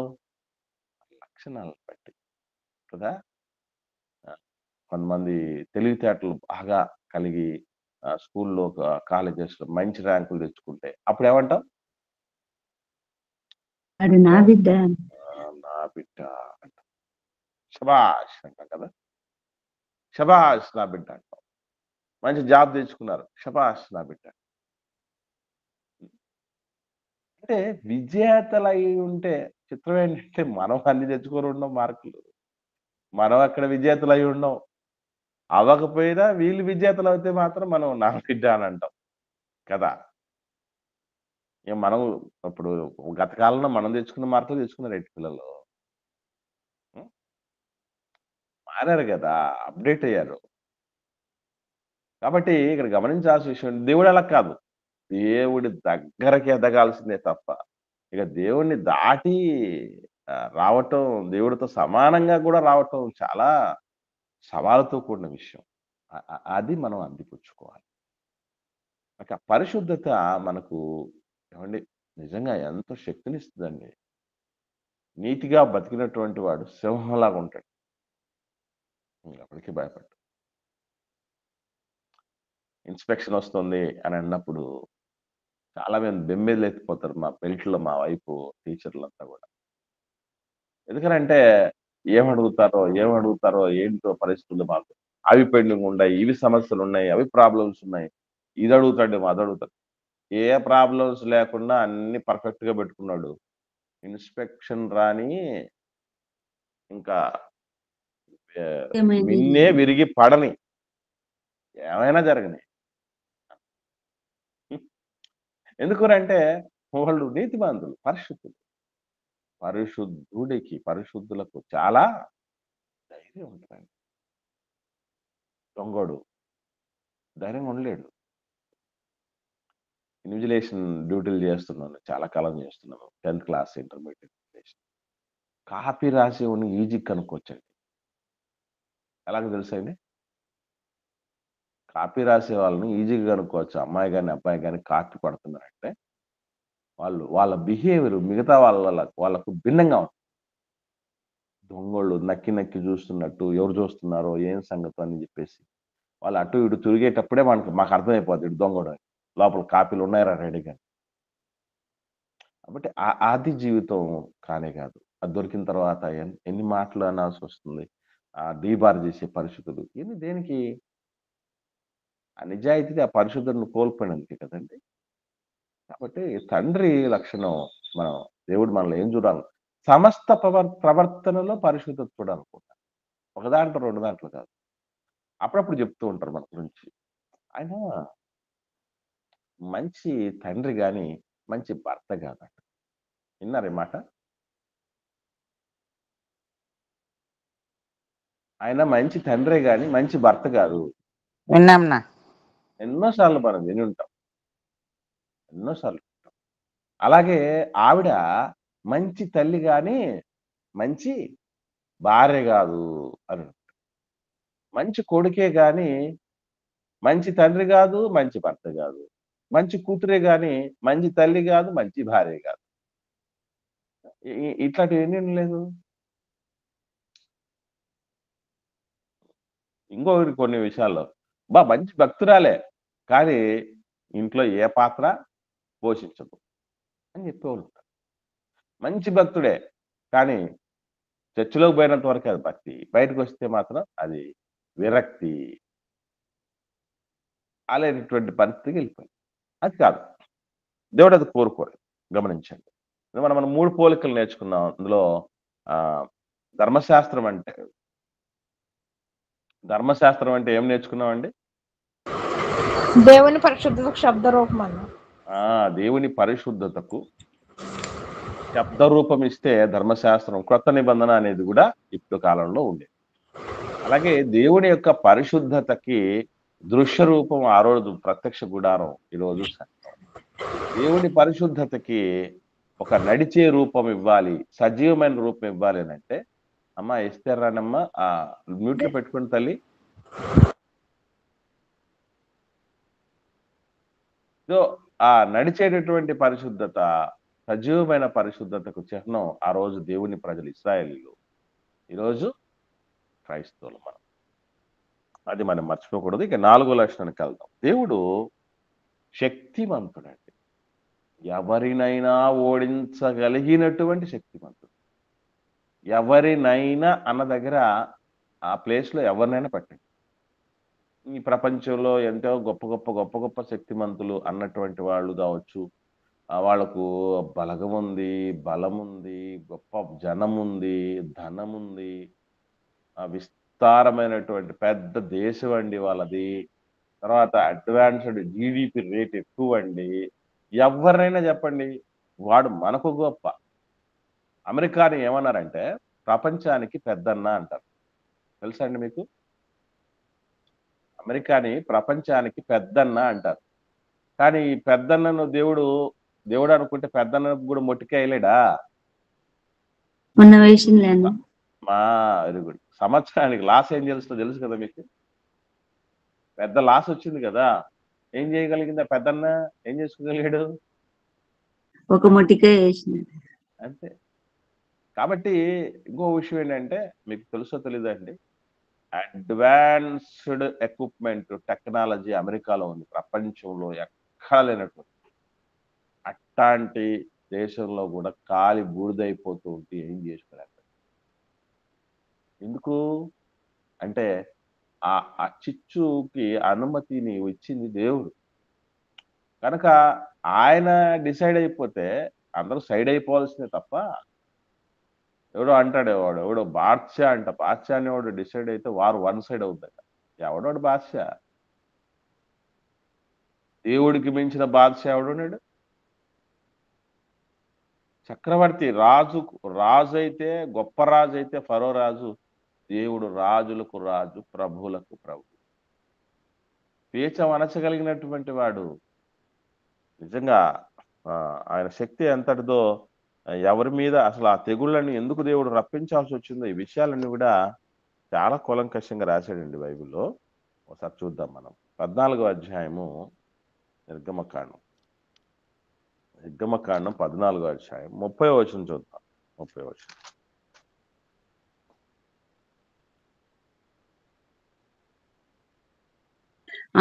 లక్షణాలను బట్టి. కదా! ఆ! కొంతమంది తెలివితేటలు బాగా కలిగి స్కూల్‌లో, కాలేజెస్‌లో మంచి ర్యాంకులు తెచ్చుకుంటే అప్పుడేమంటాం? వాడు నా బిడ్డ. నా బిడ్డ అంటాం. శభాష్ అంటాం కదా! శభాష్ నా బిడ్డ అంటాం. మంచి జాబ్ తెచ్చుకున్నారు. శభాష్ నా బిడ్డ. అంటే విజేతలై ఉంటే చిత్రం ఏంటంటే మనం అన్ని తెచ్చుకొని ఉన్నాం మార్కులు. మనం అక్కడ విజేతలై ఉండం. అవ్వకపోయినా వీళ్ళు విజేతలవుతే మాత్రం మనం నా బిడ్డ అని అంటాం. కదా! మనం ఇప్పుడు గత కాలంలో మనం తెచ్చుకున్న మార్కులు తెచ్చుకున్నారేంటి పిల్లలు? హ్మ్. మారారు గదా! అప్‌డేట్ అయ్యారు. కాబట్టి ఇక్కడ గమనించాల్సిన విషయం దేవుడు అలా కాదు. దేవుడి దగ్గరకి ఎదగాల్సిందే తప్ప, ఇక దేవుడిని దాటి రావటం, దేవుడితో సమానంగా గూడా రావటం చాలా సవాలుతో కూడిన విషయం. అది మనం అందిపుచ్చుకోవాలి. పరిశుద్ధత మనకు ఏవండీ నిజంగా ఎంతో శక్తినిస్తదండి. నీతిగా బతికినటువంటి వాడు సింహంలాగా ఉంటాడు. ఎవరికీ భయపడడు. ఇన్స్‌పెక్షన్ వస్తుంది అని అన్నప్పుడు చాలా మంది బెంబేలెత్తిపోతారు. మా బెల్ట్‌లో మా వైపు టీచర్లంతా గూడా. ఎందుకనంటే ఏమడుగుతారో ఏంటో పరిస్థితులు మాకు. అవి పెండింగ్ ఉన్నాయి. ఇవి సమస్యలున్నాయి. అవి ప్రాబ్లమ్స్ ఉన్నాయి. ఇది అడుగుతాడేమో, అది అడుగుతాడు. ఏ ప్రాబ్లమ్స్ లేకుండా అన్నీ పర్ఫెక్ట్‌గా పెట్టుకున్నాడు. ఇన్స్‌పెక్షన్ రాని ఇంకా ఏమైంది? మిన్నే విరిగి పడని. ఏమైనా జరగని. ఎందుకనంటే వాళ్ళు నీతిమంతులు, పరిశుద్ధులు. పరిశుద్ధులకు చాలా ధైర్యం ఉంటదండి. దొంగోడు ధైర్యంగా ఉండలేడు. ఇన్విజిలేషన్ డ్యూటీలు చేస్తున్నాను. చాలా కాలం చేస్తున్నాను. 10థ్ క్లాస్, ఇంటర్మీడియేట్ ఇన్విజిలేషన్. కాపీ రాసేవాడిని ఈజీగా కనుక్కోవచ్చండి. ఎలాగో తెలుసా అండి? కాపీ రాసే వాళ్ళని ఈజీగా కనుక్కోవచ్చు. అమ్మాయి గాని, అబ్బాయి గాని కాపీ కొడుతున్నారంటే, వాళ్ళ బిహేవియర్ మిగతా వాళ్ళకు భిన్నంగా ఉంటుంది. దొంగోళ్ళు నక్కి నక్కి చూస్తున్నట్టు, ఎవరు చూస్తున్నారో, ఏం సంగతో అని చెప్పేసి, వాళ్ళు అటు ఇటు తిరిగేటప్పుడే మాకు అర్థమైపోద్ది ఈడు దొంగోడని. లోపల కాపీలు ఉన్నాయిరా రెడీగా. కాబట్టి అది జీవితం కానే కాదు. అది దొరికిన తర్వాత ఎన్ని మాటలు అనాల్సొస్తుంది. డీబార్ చేసే పరిస్థితులు. ఇన్ని దేనికి? ఆ నిజాయితీగా ఆ పరిశుద్ధతను కోల్పోయినందుకే కదండీ! కాబట్టి తండ్రి లక్షణం మనం దేవుడు మనలో ఏం చూడాలి? సమస్త ప్రవర్తనలో పరిశుద్ధత చూడాలనుకుంటా. ఒక దాంట్లో, 2 దాంట్లో కాదు. అప్పుడప్పుడు చెప్తూ ఉంటారు మన గురించి. ఆయన మంచి తండ్రి గాని, మంచి భర్త కాదట. విన్నారా ఈ మాట? ఆయన మంచి తండ్రే గాని, మంచి భర్త కాదు. విన్నాంనా. ఎన్నో సార్లు మనం వినుంటాం. ఎన్నో సార్లు. అలాగే ఆవిడ మంచి తల్లి గాని, మంచి భార్య కాదు అని. మంచి కొడుకే గాని మంచి తండ్రి కాదు, మంచి భర్త కాదు. మంచి కూతురే గాని మంచి తల్లి కాదు, మంచి భార్య కాదు. ఇట్లాంటివి ఎన్ని లేదు. ఇంకొకటి కొన్ని విషయాల్లో మంచి భక్తురాలే కానీ ఇంట్లో ఏ పాత్ర పోషించదు అని చెప్పేవాళ్ళు ఉంటారు. మంచి భక్తుడే కానీ చర్చిలోకి పోయినంత వరకు అది భక్తి, బయటకు వస్తే మాత్రం అది విరక్తి అనేటువంటి పరిస్థితికి వెళ్ళిపోయింది. అది కాదు, దేవుడు అది కోరుకోడు. గమనించండి, మనం 3 పోలికలు నేర్చుకున్నాం. అందులో ధర్మశాస్త్రం అంటే ఏం నేర్చుకున్నామండి? దేవుని పరిశుద్ధతకు శబ్ద రూపం అన్న. దేవుని పరిశుద్ధతకు శబ్ద రూపం ఇస్తే ధర్మశాస్త్రం, క్రొత్త నిబంధన అనేది కూడా ఇప్పుడు కాలంలో ఉండేది. అలాగే దేవుని యొక్క పరిశుద్ధతకి దృశ్య రూపం ఆ రోజు ప్రత్యక్ష గుడారం, ఈరోజు దేవుని పరిశుద్ధతకి ఒక నడిచే రూపం ఇవ్వాలి, సజీవమైన రూపం ఇవ్వాలి అని అంటే, అమ్మ ఇస్తారానమ్మా మ్యూట్లో పెట్టుకుని తల్లి. ఆ నడిచేటటువంటి పరిశుద్ధత, సజీవమైన పరిశుద్ధతకు చిహ్నం ఆ రోజు దేవుని ప్రజలు ఇశ్రాయేలీలు, ఈరోజు క్రైస్తవులు మనం. అది మనం మర్చిపోకూడదు. ఇక 4వ లక్షణానికి వెళ్దాం. దేవుడు శక్తిమంతుడండి, ఎవరినైనా ఓడించగలిగినటువంటి శక్తిమంతుడు. ఎవరినైనా అన్న దగ్గర ఆ ప్లేస్లో ఎవరినైనా పెట్టండి. ఈ ప్రపంచంలో ఎంతో గొప్ప గొప్ప గొప్ప గొప్ప శక్తిమంతులు అన్నటువంటి వాళ్ళు కావచ్చు, వాళ్ళకు బలగం ఉంది, బలం ఉంది, గొప్ప జనం ఉంది, ధనం ఉంది, విస్తారమైనటువంటి పెద్ద దేశం అండి వాళ్ళది, తర్వాత అడ్వాన్స్డ్ జీడిపి రేట్ ఎక్కువ అండి. ఎవరినైనా చెప్పండి, వాడు మనకు గొప్ప. అమెరికాని ఏమన్నారంటే ప్రపంచానికి పెద్దన్న అంటారు, తెలుసా అండి మీకు? అమెరికాని ప్రపంచానికి పెద్దన్న అంటారు. కానీ ఈ పెద్దన్నను దేవుడు అనుకుంటే పెద్దన్నకు కూడా మొట్టికాయలేడా? Very good. సంవత్సరానికి లాస్ ఏం తెలుసు కదా మీకు? పెద్ద లాస్ వచ్చింది కదా, ఏం చేయగలిగింది ఆ పెద్దన్న? ఏం చేసుకోగలిగాడు? ఒక మొట్టికాయ అంతే. కాబట్టి ఇంకో విషయం ఏంటంటే, మీకు తెలుసో తెలీదండి, అడ్వాన్స్డ్ ఎక్విప్మెంట్ టెక్నాలజీ అమెరికాలో ఉంది, ప్రపంచంలో ఎక్కడ లేనటువంటి. అట్లాంటి దేశంలో కూడా కాలి బూడిదైపోతూ ఉంటే ఏం చేసుకోలేక. ఎందుకు అంటే ఆ చిచ్చుకి అనుమతిని ఇచ్చింది దేవుడు కనుక ఆయన డిసైడ్ అయిపోతే అందరూ సైడ్ అయిపోవాల్సిందే తప్ప, ఎవడో అంటాడు, ఎవడో బాద్షా అంట, బాద్షా అనేవాడు డిసైడ్ అయితే వారు వన్ సైడ్ అవుతాడు. ఎవడోడు బాద్షా? దేవుడికి మించిన బాద్షా ఎవడున్నాడు? చక్రవర్తి, రాజు అయితే, గొప్ప రాజు అయితే ఫరో రాజు. దేవుడు రాజులకు రాజు, ప్రభువులకు ప్రభు. పేచం అనచగలిగినటువంటి వాడు. నిజంగా ఆయన శక్తి ఎంతటిదో, ఎవరి మీద అసలు ఆ తెగుళ్ళని ఎందుకు దేవుడు రప్పించాల్సి వచ్చిందో, ఈ విషయాలన్నీ కూడా చాలా కూలంకషంగా రాశాడండి బైబిల్లో. ఒకసారి చూద్దాం మనం. 14వ అధ్యాయము నిర్గమకాండం 14వ అధ్యాయం 30వ వచనం చూద్దాం. 30వ వచనం.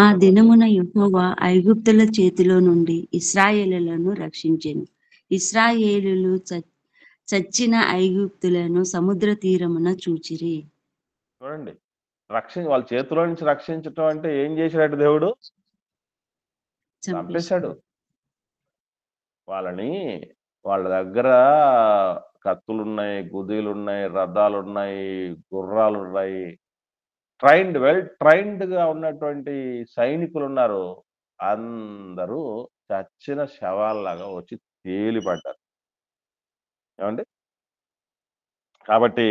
ఆ దినమున యెహోవా ఐగుప్తుల చేతిలో నుండి ఇశ్రాయేలులను రక్షించెను. ఇశ్రాయేలులు చచ్చిన ఐగుప్తులను సముద్ర తీరమున చూచిరి. చూడండి, వాళ్ళ చేతిలో నుంచి రక్షించటం అంటే ఏం చేశాడు దేవుడు? చంపేశాడు వాళ్ళని. వాళ్ళ దగ్గర కత్తులున్నాయి, గుదీలున్నాయి, రథాలున్నాయి, గుర్రాలున్నాయి, ట్రైన్డ్ గా ఉన్నటువంటి సైనికులు ఉన్నారు. అందరూ చచ్చిన శవాల్లాగా వచ్చి తేలిపడ్డారు. ఏమండి? కాబట్టి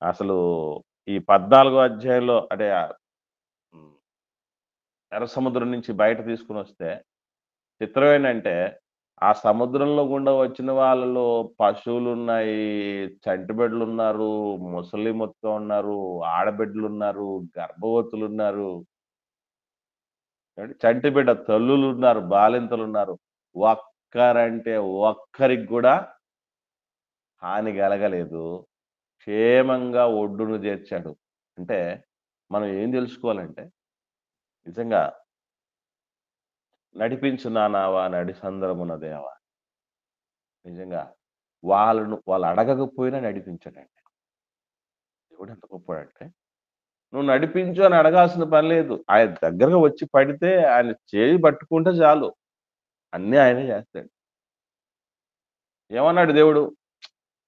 అసలు ఈ 14వ అధ్యాయంలో అంటే ఎర్ర సముద్రం నుంచి బయట తీసుకుని వస్తే చిత్రం ఏంటంటే, ఆ సముద్రంలో గుండా వచ్చిన వాళ్ళలో పశువులున్నాయి, చంటిబిడ్డలున్నారు, ముసలి మొత్తం ఉన్నారు, ఆడబిడ్డలున్నారు, గర్భవతులున్నారు, చంటిబిడ్డ తల్లులున్నారు, బాలింతలున్నారు. ఒక్కరంటే ఒక్కరికి గూడా హాని కలగలేదు. క్షేమంగా ఒడ్డును చేర్చాడు. అంటే మనం ఏం తెలుసుకోవాలంటే నిజంగా నడిపించు నా నావా నడిసంద్రమున దేవా. నిజంగా వాళ్ళు అడగకపోయినా నడిపించాడండి. దేవుడు ఎంత గొప్పోడంటే, నువ్వు నడిపించు అని అడగాల్సిన పని లేదు. ఆయన దగ్గరగా వచ్చి పడితే ఆయన చేయి పట్టుకుంటే చాలు. అన్నీ ఆయనే చేస్తాడు. ఏమన్నాడు దేవుడు?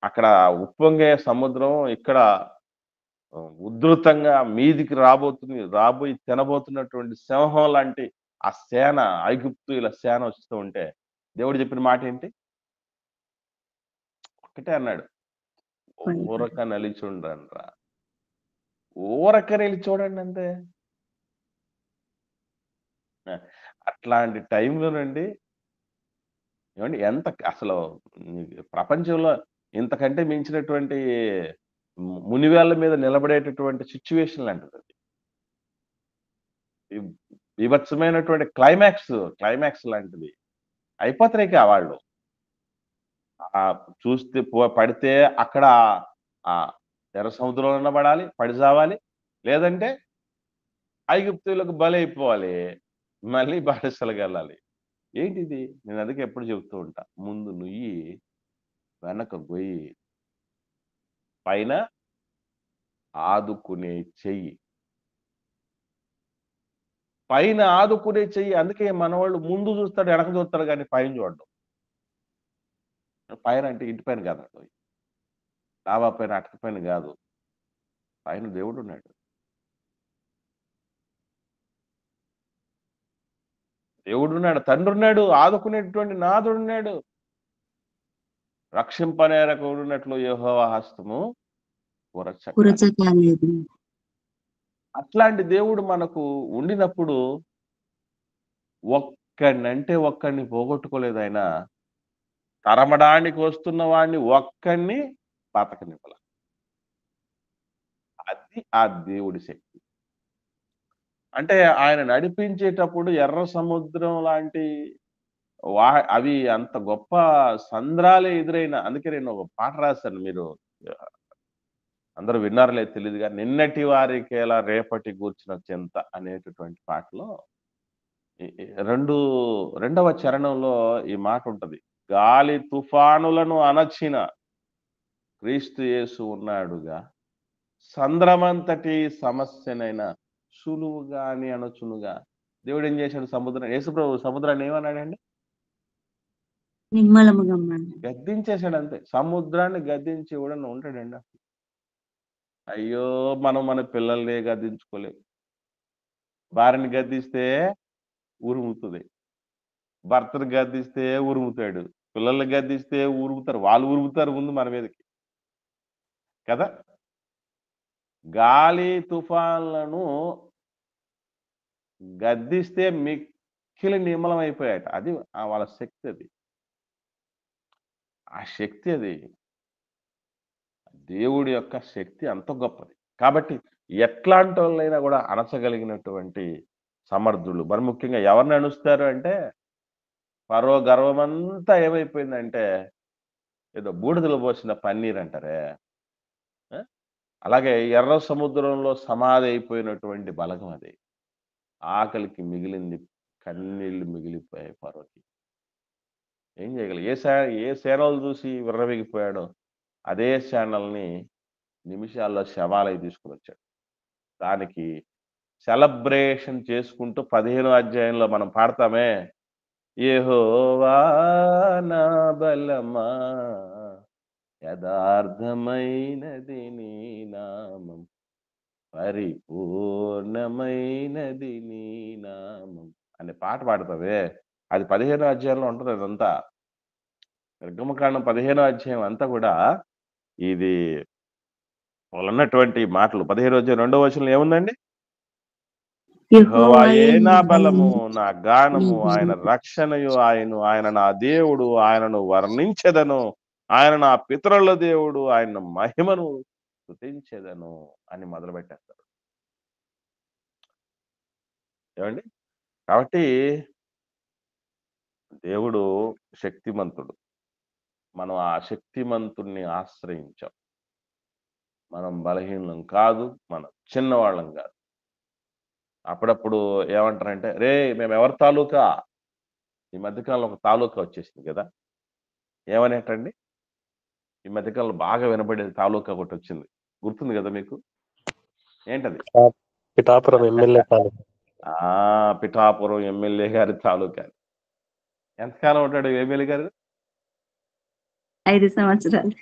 అక్కడ ఉప్పొంగే సముద్రం ఇక్కడ ఉధృతంగా మీదికి రాబోయి తినబోతున్నటువంటి సింహం లాంటి ఆ సేన, ఐగుప్తీయుల సేన వస్తూ ఉంటే దేవుడు చెప్పిన మాట ఏంటి? ఒక్కటే అన్నాడు. ఊరక నిలిచుండ్రండ్రా. ఊరక నిలిచోడండి అంతే. అట్లాంటి టైంలోనండి ఏవండీ ఎంత అసలు ప్రపంచంలో ఇంతకంటే మించినటువంటి మునివేళ్ళ మీద నిలబడేటటువంటి సిట్యుయేషన్ లాంటిదది. బీభత్సమైనటువంటి క్లైమాక్స్ లాంటిది. అయిపోతారిక వాళ్ళు. చూస్తే పడితే అక్కడ ఎర్ర సముద్రంలోనే పడాలి, పడి చావాలి. లేదంటే ఐగుప్తీయులకు బలైపోవాలి. మళ్ళీ బానిసలుగెళ్ళాలి. ఏంటిది? నేను అందుకే ఎప్పుడు చెప్తూ ఉంటా. ముందు నుయ్యి, వెనక గొయ్యి, పైన ఆదుకునే చెయ్యి. పైన ఆదుకునే చెయ్యి. అందుకే మనవాళ్ళు ముందు చూస్తాడు, వెనక చూస్తాడు గానీ పైన చూడడు. పైన అంటే ఇంటి పైన కాదండోయ్. డాబా పైన, అటక పైన గాదు. పైన దేవుడున్నాడు. దేవుడున్నాడు, తండ్రున్నాడు, ఆదుకునేటువంటి నాథుడున్నాడు. రక్షింపనేరకుడున్నట్లు యెహోవా హస్తము కురచకాలేదు. అట్లాంటి దేవుడు మనకు ఉండినప్పుడు ఒక్కడినంటే ఒక్కడిని పోగొట్టుకోలేదు ఆయన. తరమడానికి వస్తున్న వాడిని ఒక్కడిని బతకనివ్వల. అది ఆ దేవుడి శక్తి. అంటే ఆయన నడిపించేటప్పుడు ఎర్ర సముద్రం లాంటి అవి అంత గొప్ప సంద్రాలే ఎదురైన అందుకే నేను ఒక పాట రాశాను. మీరు అందరూ విన్నారో లేదో తెలీదు గాని, నిన్నటి వారికేలా రేపటి గూర్చిన చింత అనేటటువంటి పాటలో రెండవ చరణంలో ఈ మాట ఉంటది. గాలి తుఫానులను అణచిన క్రీస్తు యేసు ఉన్నాడుగా, సంద్రమంతటి సమస్యనైనా సులువుగా అని అనొచ్చునుగా. దేవుడు ఏం చేశాడు? యేసుప్రభు సముద్రాన్ని ఏమన్నాడండి? నిమ్మలముగా గద్దించేశాడు అంతే. సముద్రాన్ని గద్దించి ఎవడన్నా ఉంటాడండి? అయ్యో! మనం మన పిల్లల్ని గద్దించుకోలేం. భార్యని గద్దిస్తే ఉరుముతది. భర్తను గద్దిస్తే ఉరుముతాడు. పిల్లల్ని గద్దిస్తే ఉరుముతారు. వాళ్ళు ఉరుముతారు ముందు మన మీదకి. కదా! గాలి తుఫాన్లను గద్దిస్తే మిక్కిలి నిమ్మలమైపోయాట. అది వాళ్ళ శక్తి అది. ఆ శక్తి అది. దేవుడి యొక్క శక్తి అంత గొప్పది. కాబట్టి ఎట్లాంటోళ్ళైనా గూడా అణచగలిగినటువంటి సమర్థులు. మరి ముఖ్యంగా ఎవరిని అణుస్తారు అంటే, ఫరో గర్వమంతా ఏమైపోయిందంటే, ఏదో బూడిదలో పోసిన పన్నీర్ అంటారే. అలాగే ఎర్ర సముద్రంలో సమాధి అయిపోయినటువంటి బలగం అది. ఆకలికి మిగిలింది కన్నీళ్లు మిగిలిపోయాయి ఫరోకి. ఏం చేయగలరు? ఏ సేనలు చూసి విర్రవీగిపోయాడో అదే సేనల్ని నిమిషాల్లో శవాలకి తీసుకొనొచ్చాడు. దానికి సెలబ్రేషన్ చేసుకుంటూ 15వ అధ్యాయంలో మనం పాడతామే, యెహోవా నా బలమా యథార్థమైనది నీ నామం, పరిపూర్ణమైనది నీ నామం అనే పాట పాడతావే, అది 15వ అధ్యాయంలో ఉంటది అదంతా. నిర్గమకాండం 15వ అధ్యాయం అంతా కూడా ఇది వాళ్ళన్నటువంటి మాటలు. 15వ అధ్యాయం 2వ వచనంలో ఏముందండి? యెహోవాయే నా బలము, బలము, నా గానము, నా ఆయన బలము. రక్షణయు ఆయను. ఆయన నా దేవుడు, ఆయనను వర్ణించెదను. ఆయన నా పితరుల దేవుడు, ఆయన మహిమను స్తుతించెదను అని మొదలుపెట్టేస్తాడు. ఏమండి? కాబట్టి దేవుడు శక్తిమంతుడు. మనం ఆ శక్తిమంతుణ్ణి ఆశ్రయించాం. మనం బలహీనులం కాదు. మనం చిన్నవాళ్ళం కాదు. అప్పుడప్పుడు ఏమంటారంటే, "రేయ్! మేమెవరి తాలూకా?" ఈ మధ్య కాలంలో ఒక తాలూకా వచ్చేసింది కదా! ఏమనేటండి? ఈ మధ్య కాలంలో బాగా వినబడేది తాలూకా ఒకటొచ్చింది. గుర్తుంది గదా మీకు? ఏంటది? పిఠాపురం ఎమ్మెల్యే తాలూకా. ఆ! పిఠాపురం ఎమ్మెల్యే గారి తాలూకా. ఎంతకాలం ఉంటాడు ఎమ్మెల్యే గారు? 5 సంవత్సరాలు.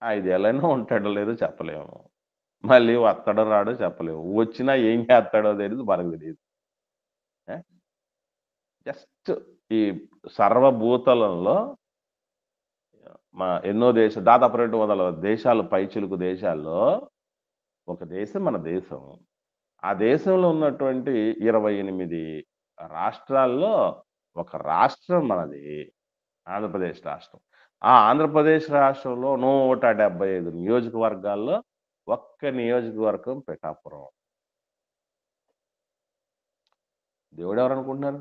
5 ఏళ్ళైనా ఉంటాడో లేదో చెప్పలేము. మళ్ళీ వస్తాడో రాడో చెప్పలేము. వచ్చినా ఏం చేస్తాడో తెలీదు. మనకు తెలీదు. ఆ! జస్ట్ ఈ సర్వభూతలంలో ఎన్నో దాదాపు 200 దేశాలు పైచిలుకు దేశాల్లో ఒక దేశం మన దేశం. ఆ దేశంలో ఉన్నటువంటి 28 రాష్ట్రాల్లో ఒక రాష్ట్రం మనది. ఆంధ్రప్రదేశ్ రాష్ట్రం. ఆ ఆంధ్రప్రదేశ్ రాష్ట్రంలో 175 నియోజకవర్గాల్లో ఒక్క నియోజకవర్గం పిఠాపురం. దేవుడెవరనుకుంటున్నారు?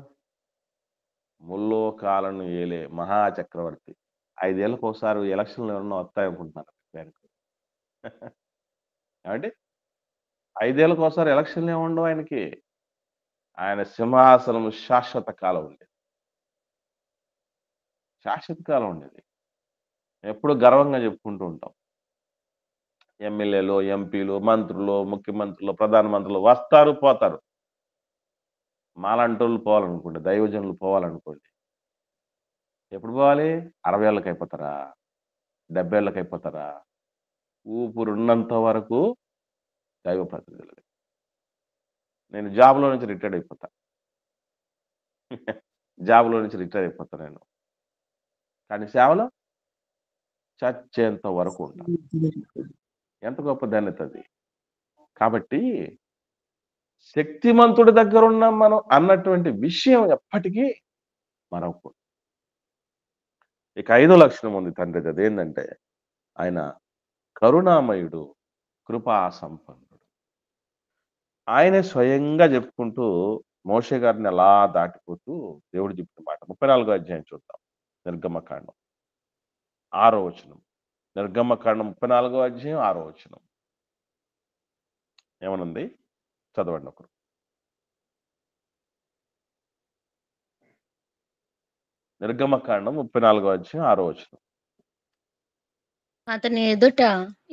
ముల్లోకాలను ఏలే మహా చక్రవర్తి. 5 ఏళ్లకోసారి ఎలక్షన్‌లు ఏమన్నా వస్తాయనుకుంటున్నారా ఆయనకు? ఏమండి? 5 ఏళ్లకోసారి ఎలక్షన్‌లు ఏముండవు ఆయనకి. ఆయన సింహాసనం శాశ్వత కాలం ఉండేది. శాశ్వత కాలం ఉండేది. ఎప్పుడు గర్వంగా చెప్పుకుంటూ ఉంటాం. ఎమ్మెల్యేలు, ఎంపీలు, మంత్రులు, ముఖ్యమంత్రులు, ప్రధానమంత్రులు వస్తారు, పోతారు. మాలాంటోళ్ళు పోవాలనుకోండి, దైవజనులు పోవాలనుకోండి. ఎప్పుడు పోవాలి? 60 ఏళ్ళకైపోతారా? 70 ఏళ్ళకైపోతారా? ఊపిరున్నంత వరకు దైవ ప్రతినిధులే. నేను జాబ్‌లో నుంచి రిటైర్డ్ అయిపోతా. జాబ్‌లో నుంచి రిటైర్ అయిపోతా నేను. కానీ సేవలో చచ్చేంత వరకు ఉంటా. ఎంత గొప్ప ధన్యత అది. కాబట్టి శక్తిమంతుడి దగ్గరున్నాం మనం అన్నటువంటి విషయం ఎప్పటికీ మరవకూడదు. ఇక 5వ లక్షణం ఉంది తండ్రిది. అదేందంటే ఆయన కరుణామయుడు, కృపా సంపన్నుడు. ఆయనే స్వయంగా చెప్పుకుంటూ మోషే గారిని అలా దాటిపోతూ దేవుడు చెప్పిన మాట 34వ అధ్యాయం చూద్దాం. నిర్గమకాండం 6వ వచనం. నిర్గమకాండం 34వ అధ్యాయం 6వ వచనం. ఏమనుంది? చదవండి ఒకరు. నిర్గమకాండం 34వ అధ్యాయం 6వ వచనం. అతని ఎదుట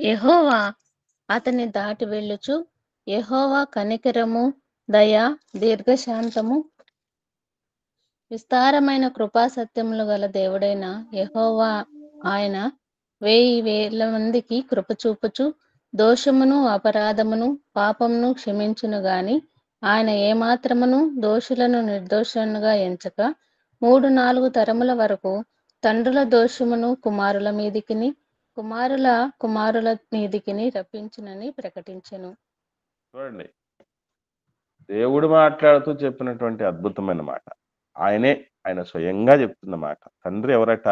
యెహోవా అతన్ని దాటి వెళ్ళుచు, యెహోవా కనికరము, దయ, దీర్ఘశాంతము, విస్తారమైన కృపా సత్యములు గల దేవుడైన యెహోవా ఆయన 1000 మందికి కృప చూపుచు దోషమును, అపరాధమును, పాపమును క్షమించును గాని ఆయన ఏమాత్రమును దోషులను నిర్దోషులుగా ఎంచక 3-4 తరముల వరకు తండ్రుల దోషమును కుమారుల మీదికిని, కుమారుల కుమారుల మీదికిని రప్పించునని ప్రకటించెను. చూడండి. దేవుడు మాట్లాడుతూ చెప్పినటువంటి అద్భుతమైన మాట. ఆయన స్వయంగా చెప్తున్న మాట. తండ్రి ఎవరట?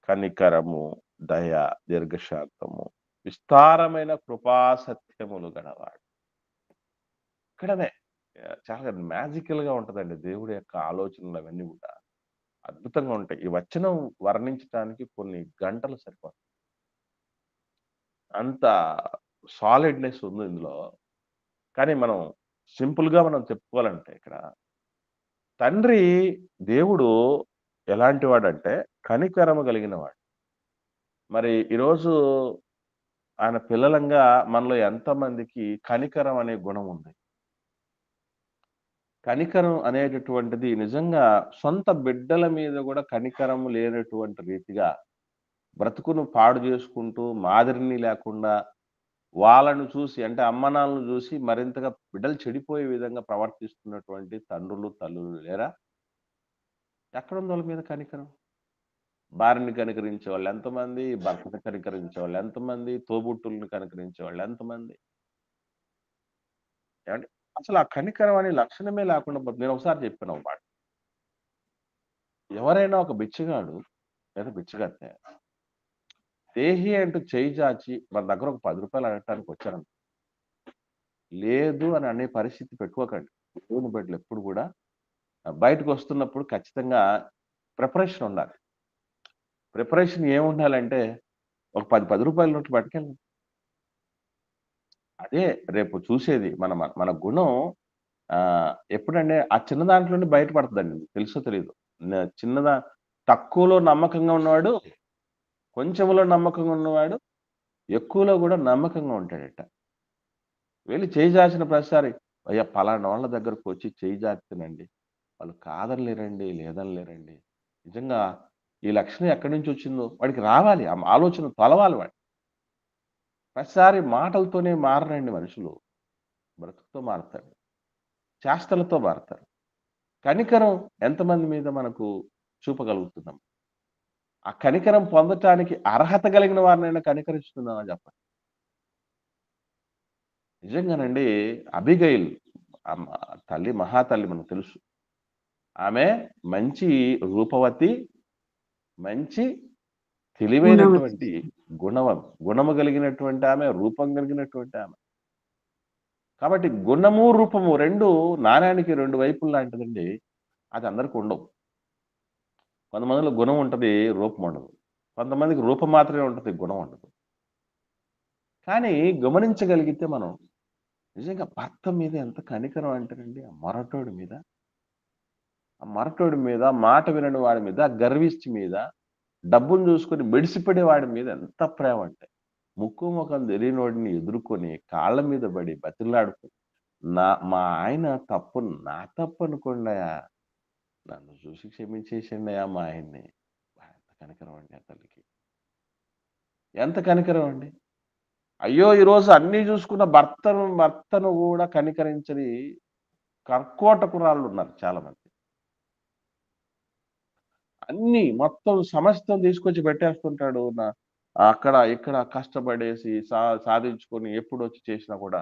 కనికరము, దయ, దీర్ఘశాంతము, విస్తారమైన కృపా సత్యములు గలవాడు. ఇక్కడనే చాలా మ్యాజికల్‌గా ఉంటదండి. దేవుడి యొక్క ఆలోచనలు అవన్నీ కూడా అద్భుతంగా ఉంటాయి. ఈ వచనం వర్ణించటానికి కొన్ని గంటలు సరిపోతాయి. అంత సాలిడ్‌నెస్ ఉంది ఇందులో. కానీ మనం సింపుల్‌గా మనం చెప్పుకోవాలంటే ఇక్కడ తండ్రి దేవుడు ఎలాంటి వాడంటే కనికరము కలిగిన వాడు. మరి ఈరోజు ఆయన పిల్లలంగా మనలో ఎంతమందికి కనికరం అనే గుణం ఉంది? కనికరం అనేటటువంటిది నిజంగా సొంత బిడ్డల మీద గూడా కనికరం లేనటువంటి రీతిగా బ్రతుకును పాడు చేసుకుంటూ, మాదిరిని లేకుండా వాళ్ళను చూసి అంటే అమ్మానాన్నలను చూసి మరింతగా బిడ్డలు చెడిపోయే విధంగా ప్రవర్తిస్తున్నటువంటి తండ్రులు, తల్లులు లేరా? ఎక్కడుంది వాళ్ళ మీద కనికరం? భార్యని కనికరించేవాళ్ళు ఎంతమంది? భర్తని కనికరించేవాళ్ళు ఎంతమంది? తోబుట్టువులని కనికరించేవాళ్ళు ఎంతమంది? ఏవండీ? అసలు ఆ కనికరం అనే లక్షణమే లేకుండా పోతుంది. నేను ఒకసారి చెప్పాను ఒక మాట. ఎవరైనా ఒక బిచ్చగాడు లేదా బిచ్చగత్తె దేహి అంటూ చేయి చాచి మన దగ్గర ఒక రూ. 10 అడగటానికి వచ్చారనుకో, లేదు అని అనే పరిస్థితి పెట్టుకోకండి. దేవుని బిడ్డలు ఎప్పుడు కూడా బయటకొస్తున్నప్పుడు ఖచ్చితంగా ప్రిపరేషన్ ఉండాలి. ప్రిపరేషన్ ఏముండాలంటే ఒక రూ. 10 నోట్లు పట్టుకెళ్ళండి. అదే రేపు చూసేది మన మన మన గుణం ఎప్పుడంటే ఆ చిన్న దాంట్లోనే బయటపడతదండి. తెలుసో తెలీదో. చిన్నదా తక్కువలో నమ్మకంగా ఉన్నవాడు, కొంచెంలో నమ్మకంగా ఉన్నవాడు, ఎక్కువలో గూడా నమ్మకంగా ఉంటాడట. వెళ్లి చేయి చాచిన ప్రతిసారి అయ్యా! పలానోళ్ళ దగ్గరకొచ్చి చేయి చాచానండి. వాళ్ళు కాదనలేరండి, లేదనలేరండి. నిజంగా ఈ లక్షణం ఎక్కడి నుంచొచ్చిందో వాడికి రావాలి. ఆ ఆలోచన తొలవాలి వాడికి. ప్రతిసారి మాటలతోనే మారరండి మనుషులు. బ్రతుకుతో మారతారు. చేష్టలతో మారతారు. కనికరం ఎంతమంది మీద మనకు చూపగలుగుతున్నాం? ఆ కనికరం పొందటానికి అర్హత కలిగిన వారినైనా కనికరిస్తున్నామా చెప్పండి? నిజంగానండి అబిగైల్ అమ్మ తల్లి మహాతల్లి మనకు తెలుసు. ఆమె మంచి రూపవతి, మంచి గుణవతి. తెలివైనటువంటి గుణము కలిగినటువంటి ఆమె, రూపం కలిగినటువంటి ఆమె. కాబట్టి గుణము, రూపము 2 నాణానికి 2 వైపులు లాంటిదండి. అది అందరికి ఉండవు. కొంతమందిలో గుణం ఉంటది, రూపం ఉండదు. కొంతమందికి రూపం మాత్రమే ఉంటది, గుణం ఉండదు. కానీ గమనించగలిగితే మనం నిజంగా భర్త మీద ఎంత కనికరం అంటేనండి, ఆ మొరటోడి మీద, మాట వినని వాడి మీద, గర్విష్టి మీద, డబ్బును చూసుకొని మెడిసిపడే వాడి మీద ఎంత ప్రేమ అంటే, ముక్కు ముఖం తెలియనోడిని ఎదుర్కొని కాళ్ళ మీద పడి బతిమలాడుకొని, మా ఆయన తప్పు నా తప్పు అనుకోండయా, నన్ను చూసి క్షమించేసేయండయా మా ఆయన్ని. ఎంత కనికరం అండి ఆ తల్లికి. ఎంత కనికరం అండి. అయ్యో! ఈరోజు అన్నీ చూసుకున్న భర్తను గూడా కనికరించని కర్కోటకురాళ్ళున్నారు చాలామంది. అన్నీ మొత్తం సమస్తం తీసుకొచ్చి పెట్టేస్తుంటాడు. అక్కడ, ఇక్కడ కష్టపడేసి సాధించుకొని ఎప్పుడొచ్చి చేసినా కూడా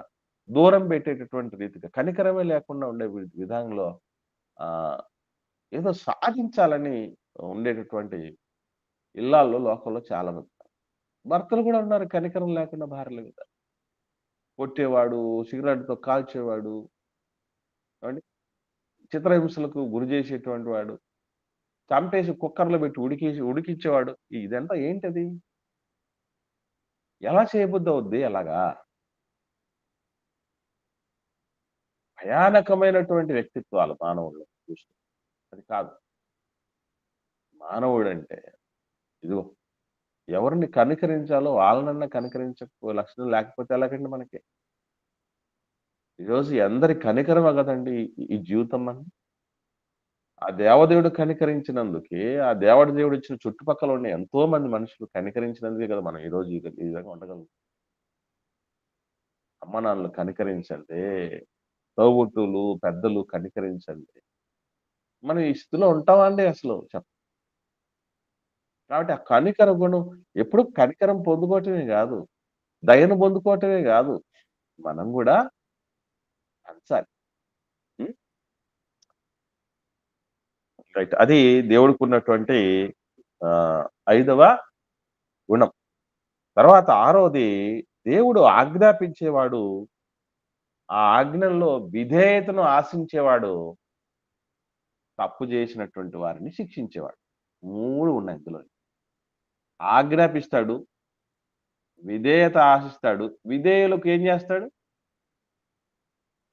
దూరం పెట్టేటటువంటి రీతిగా కనికరమే లేకుండా ఉండే విధానంలో ఆహ్, ఏదో సాధించాలని ఉండేటటువంటి ఇల్లాల్లో లోకంలో చాలా మంది. భర్తలు కూడా ఉన్నారు కనికరం లేకుండా భార్యల మీద. కొట్టేవాడు, సిగరెట్‌తో కాల్చేవాడు, ఏవండీ చిత్రహింసలకు గురి చేసేటువంటి వాడు, చంపేసి కుక్కర్‌లో పెట్టి ఉడికించేవాడు. ఇదంతా ఏంటది? ఎలా చేయబుద్దవుద్ది అలాగా? భయానకమైనటువంటి వ్యక్తిత్వాలు మానవుల్లో చూస్తే. అది కాదు. మానవుడంటే ఇదిగో ఎవరిని కనికరించాలో వాళ్ళనన్నా కనికరించక లక్షణం లేకపోతే ఎలాగండి మనకి? ఈరోజు ఎందరి కనికరమే గదండీ ఈ జీవితం మనది. ఆ దేవదేవుడు కనికరించినందుకే, ఆ దేవుడు ఇచ్చిన చుట్టుపక్కల ఉన్న ఎంతో మంది మనుషులు కనికరించినందుకే కదా మనం ఈరోజు ఈ విధంగా ఉండగలుగుతాం. అమ్మ నాన్నలు కనికరించండి. తోబుట్టువులు, పెద్దలు కనికరించండి. మనం ఈ స్థితిలో ఉంటామా అండి అసలు? కాబట్టి ఆ కనికర గుణం ఎప్పుడు కనికరం పొందుకోవటమే గాదు. దయను పొందుకోవటమే గాదు. మనం గూడా పంచాలి. హ్మ్. రైట్. అది దేవుడికున్నటువంటి ఆహ్, ఐదవ గుణం. తర్వాత ఆరోది దేవుడు ఆజ్ఞాపించేవాడు, ఆ ఆజ్ఞల్లో విధేయతను ఆశించేవాడు, తప్పు జేసినటువంటి వారిని శిక్షించేవాడు. 3 ఉన్నాయి ఇందులో. ఆజ్ఞాపిస్తాడు, విధేయత ఆశిస్తాడు, విధేయులకు ఏం జేస్తాడు?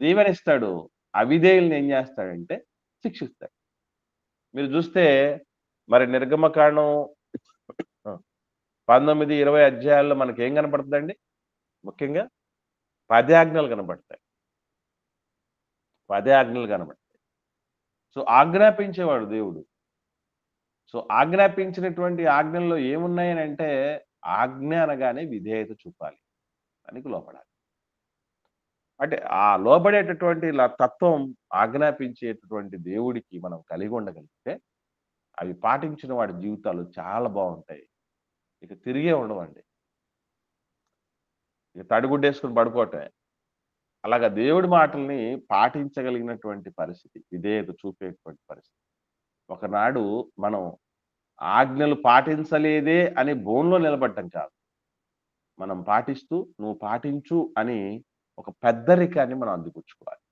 దీవెనిస్తాడు. అవిధేయుల్ని ఏం జేస్తాడంటే శిక్షిస్తాడు. మీరు జూస్తే మరి నిర్గమకాండం ఆ! 19, 20 అధ్యాయాల్లో మనకేం కనపడుతదండి? ముఖ్యంగా 10 ఆజ్ఞలు కనపడతాయి. 10 ఆజ్ఞలు కనపడతాయి. సో, ఆజ్ఞాపించేవాడు దేవుడు. సో, ఆజ్ఞాపించినటువంటి ఆజ్ఞల్లో ఏమున్నాయనంటే, ఆజ్ఞ అనగానే విధేయత చూపాలి. దానికి లోపడాలి. అంటే ఆ లోబడేటటువంటి తత్వం ఆజ్ఞాపించేటటువంటి దేవుడికి మనం కలిగి ఉండగలిగితే, అవి పాటించిన వాడి జీవితాలు చాలా బావుంటాయి. ఇక తిరిగే ఉండవండి. ఇక తడిగుడ్డేసుకొని పడుకోవటమే. అలాగా దేవుడి మాటల్ని పాటించగలిగినటువంటి పరిస్థితి, విధేయత చూపేటువంటి పరిస్థితి. ఒకనాడు మనం ఆజ్ఞలు పాటించలేదే అని బోన్లో నిలబడ్డం కాదు. మనం పాటిస్తూ నువ్వు పాటించు అని ఒక పెద్దరికాన్ని మనం అందిపుచ్చుకోవాలి.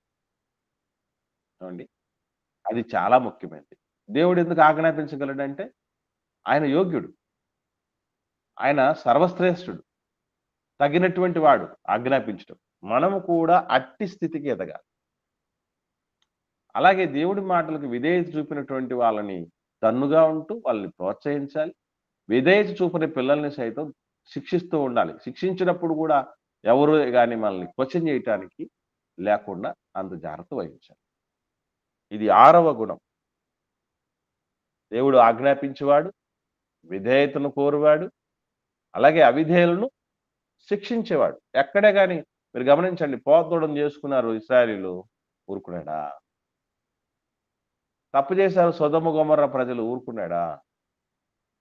ఏవండి? అది చాలా ముఖ్యమైనది. దేవుడు ఎందుకు ఆజ్ఞాపించగలడంటే ఆయన యోగ్యుడు. ఆయన సర్వశ్రేష్ఠుడు. తగినటువంటి వాడు ఆజ్ఞాపించడం. మనము కూడా అట్టి స్థితికి ఎదగాలి. అలాగే దేవుడి మాటలకు విధేయత చూపినటువంటి వాళ్ళని దన్నుగా ఉంటూ వాళ్ళని ప్రోత్సహించాలి. విధేయత చూపని పిల్లల్ని సైతం శిక్షిస్తూ ఉండాలి. శిక్షించినప్పుడు కూడా ఎవరు గాని మనల్ని క్వెషన్ చేయటానికి లేకుండా అంత జాగ్రత్త వహించాలి. ఇది 6వ గుణం. దేవుడు ఆజ్ఞాపించేవాడు, విధేయతను కోరువాడు, అలాగే అవిధేయులను శిక్షించేవాడు. ఎక్కడే గాని మీరు గమనించండి, పోతదూడన చేసుకున్నారు ఇశ్రాయేలీయులు, ఊరుకున్నాడా? తప్పు చేశారు సొదొమ గొమొర్రా ప్రజలు, ఊరుకున్నాడా?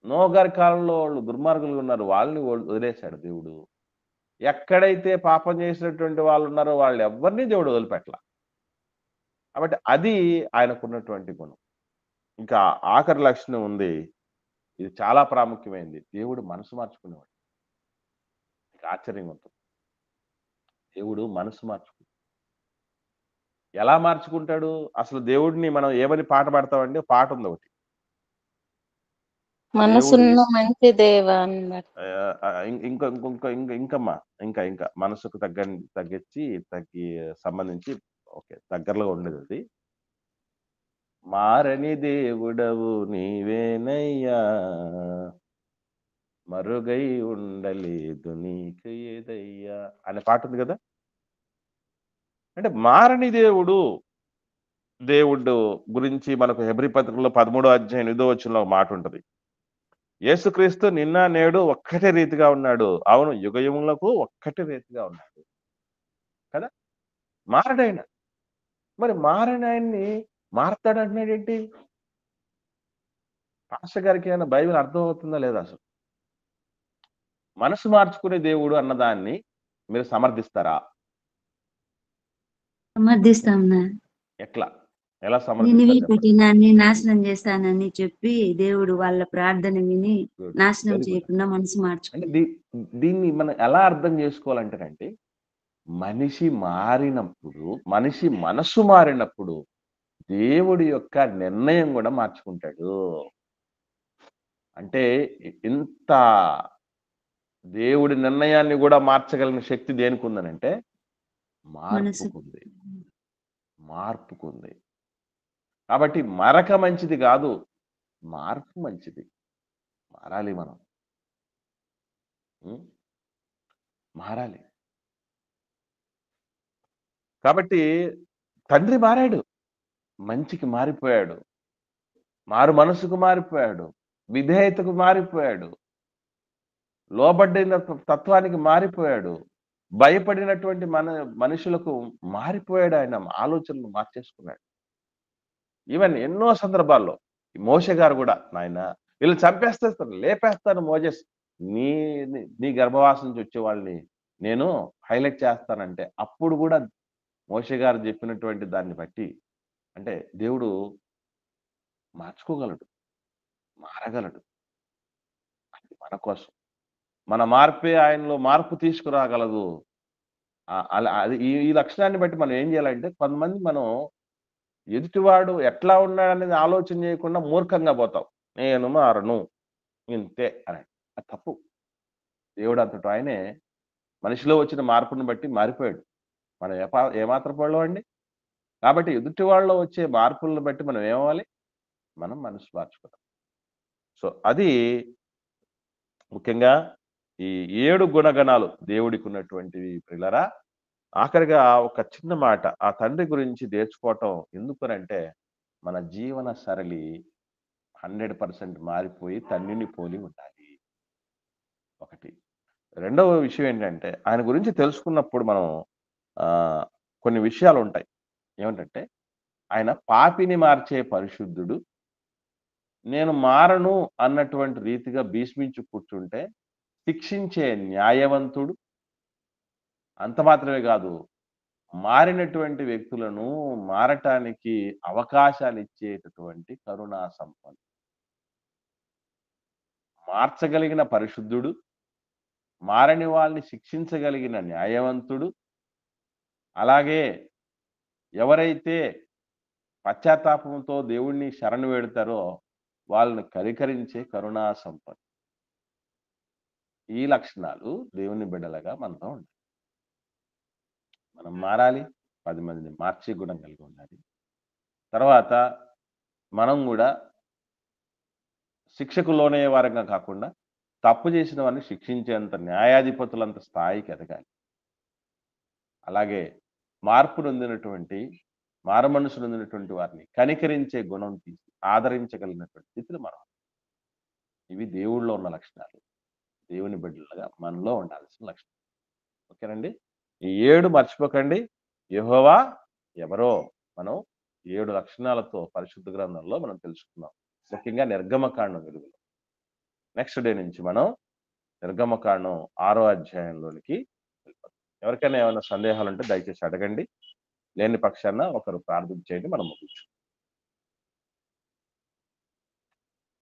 నోహ గారి కాలంలో వాళ్ళు దుర్మార్గులుగా ఉన్నారు, వాళ్ళని వదిలేశాడు దేవుడు. ఎక్కడైతే పాపం చేసినటువంటి వాళ్ళు ఉన్నారో వాళ్ళు ఎవ్వరిని దేవుడు వదిలిపెట్టల. కాబట్టి అది ఆయనకున్నటువంటి గుణం. ఇంకా ఆఖరి లక్షణం ఉంది. ఇది చాలా ప్రాముఖ్యమైనది. దేవుడు మనసు మార్చుకునేవాడు. మీకు ఆశ్చర్యంగా ఉంటుంది. దేవుడు మనసు మార్చుకుంటాడు. ఎలా మార్చుకుంటాడు? అసలు దేవుడిని మనం ఏమని పాట పాడతామండి? పాట ఉంది ఒకటి. దేవుడు మనసున్న మంచి దేవా అన్నారు. ఇంకమ్మా ఇంకా మనసుకు తగ్గి సంబంధించి ఓకే దగ్గరలో ఉండేది అది. మారని దేవుడవు నీవేనయ్యా, మరుగై ఉండలేదు నీకు ఏదయ్యా అనే పాట ఉంది కదా. అంటే మారని దేవుడు గురించి మనకు హెబ్రీ పత్రికలో 13వ అధ్యాయం 8వ వచనంలో ఒక మాట ఉంటది. యేసుక్రీస్తు నిన్న నేడు ఒక్కటే రీతిగా ఉన్నాడు. అవును, యుగయుగములకు ఒక్కటే రీతిగా ఉన్నాడు కదా. మారడాయన. మరి మారని ఆయన్ని మారతాడు అంటున్నాడేంటి? పాస్టర్ గారికి ఏమైనా బైబిల్ అర్థం అవుతుందా లేదా? అసలు మనసు మార్చుకునే దేవుడు అన్నదాన్ని మీరు సమర్థిస్తారా? సమర్థిస్తాంనా? ఎట్లా? ఎలా నినివి సమర్థిస్తారు చెప్పండి? పెట్టినాన్ని నాశనం చేస్తానని చెప్పి దేవుడు వాళ్ళ ప్రార్థన విని గుడ్. నాశనం వెరీ గుడ్. చేయకుండా మనసు అంటే మార్చుకున్నాడు. దీన్ని మనం ఎలా అర్థం చేసుకోవాలంటేనంటే, మనిషి మారినప్పుడు, మనిషి మనస్సు మారినప్పుడు దేవుడి యొక్క నిర్ణయం కూడా మార్చుకుంటాడు. అంటే ఇంత దేవుడి నిర్ణయాన్ని కూడా మార్చగలిగిన శక్తి దేనికి ఉందనంటే మనసు మార్పుకుంది. కాబట్టి మరక మంచిది కాదు, మార్పు మంచిది. మారాలి మనం. మారాలి. కాబట్టి తండ్రి మారాడు, మంచికి మారిపోయాడు, మారు మనసుకు మారిపోయాడు, విధేయతకు మారిపోయాడు, లోబడిన తత్వానికి మారిపోయాడు, భయపడినటువంటి మనుషులకు మారిపోయాడు. ఆయన ఆలోచనలు మార్చేసుకున్నాడు. ఈవెన్ ఎన్నో సందర్భాల్లో మోషే గారు కూడా, నాయన వీళ్ళు చంపేస్తాను, లేపేస్తాను మోజెస్, నీ నీ గర్భవాసం నుంచి వచ్చే వాళ్ళని నేను హైలైట్ చేస్తానంటే అప్పుడు కూడా మోషే గారు చెప్పినటువంటి దాన్ని బట్టి అంటే దేవుడు మార్చుకోగలడు, మారగలడు. అది మన కోసం. మన మార్పే ఆయనలో మార్పు తీసుకురాగలదు. అలా అది ఈ లక్షణాన్ని బట్టి మనం ఏం చేయాలంటే, కొంతమంది మనం ఎదుటివాడు ఎట్లా ఉన్నాడనేది ఆలోచన చేయకుండా మూర్ఖంగా పోతాం. నేను మారను ఇంతే అని. అది తప్పు. దేవుడు అంతటి ఆయనే మనిషిలో వచ్చిన మార్పుని బట్టి మారిపోయాడు. మనం ఏమాత్రం పడలో అండి. కాబట్టి ఎదుటి వాళ్ళలో వచ్చే మార్పులను బట్టి మనం ఏమవ్వాలి? మనం మనసు మార్చుకోవాలి. సో అది ముఖ్యంగా ఈ 7 గుణగణాలు దేవుడికి ఉన్నటువంటివి ప్రియులారా. ఆఖరిగా ఒక చిన్న మాట ఆ తండ్రి గురించి నేర్చుకోవటం ఎందుకనంటే, మన జీవన సరళి 100% మారిపోయి తండ్రిని పోలి ఉండాలి. ఒకటి. రెండవ విషయం ఏంటంటే, ఆయన గురించి తెలుసుకున్నప్పుడు మనం కొన్ని విషయాలు ఉంటాయి. ఏమిటంటే, ఆయన పాపిని మార్చే పరిశుద్ధుడు, నేను మారను అన్నటువంటి రీతిగా భీష్మించి కూర్చుంటే శిక్షించే న్యాయవంతుడు. అంత మాత్రమే కాదు, మారినటువంటి వ్యక్తులను మారటానికి అవకాశాలు ఇచ్చేటటువంటి కరుణా సంపన్నుడు, మార్చగలిగిన పరిశుద్ధుడు, మారని వాళ్ళని శిక్షించగలిగిన న్యాయవంతుడు, అలాగే ఎవరైతే పశ్చాత్తాపంతో దేవుణ్ణి శరణు వేడతారో వాళ్ళని కరికరించే కరుణా సంపన్నుడు. ఈ లక్షణాలు దేవుని బిడ్డలుగా మనలో ఉండాలి. మనం మారాలి, 10 మందిని మార్చే గుణం కలిగి ఉండాలి. తర్వాత మనం కూడా శిక్షకు లోనయ్యే వారంగా కాకుండా తప్పు చేసిన వారిని శిక్షించేంత న్యాయాధిపతులంత స్థాయికి ఎదగాలి. అలాగే మార్పు నొందినటువంటి మారుమనసు నొందినటువంటి వారిని కనికరించే గుణం తీసి ఆదరించగలిగినటువంటి స్థితిలో మనం. ఇవి దేవుళ్ళలో ఉన్న లక్షణాలు, దేవుని బిడ్డలుగా మనలో ఉండాల్సిన లక్షణం. ఓకేనండి. ఈ 7 మర్చిపోకండి. యెహోవా ఎవరో మనం 7 లక్షణాలతో పరిశుద్ధ గ్రంథంలో మనం తెలుసుకున్నాం. ముఖ్యంగా నిర్గమకాండం వెలుగులో. నెక్స్ట్ డే నుంచి మనం నిర్గమకాండం 6వ అధ్యాయంలోనికి వెళ్ళిపోతాం. ఎవరికైనా ఏమైనా సందేహాలు ఉంటే దయచేసి అడగండి. లేని పక్షాన ఒకరు ప్రార్థన చేయండి. మనం ముగించుకుందాం.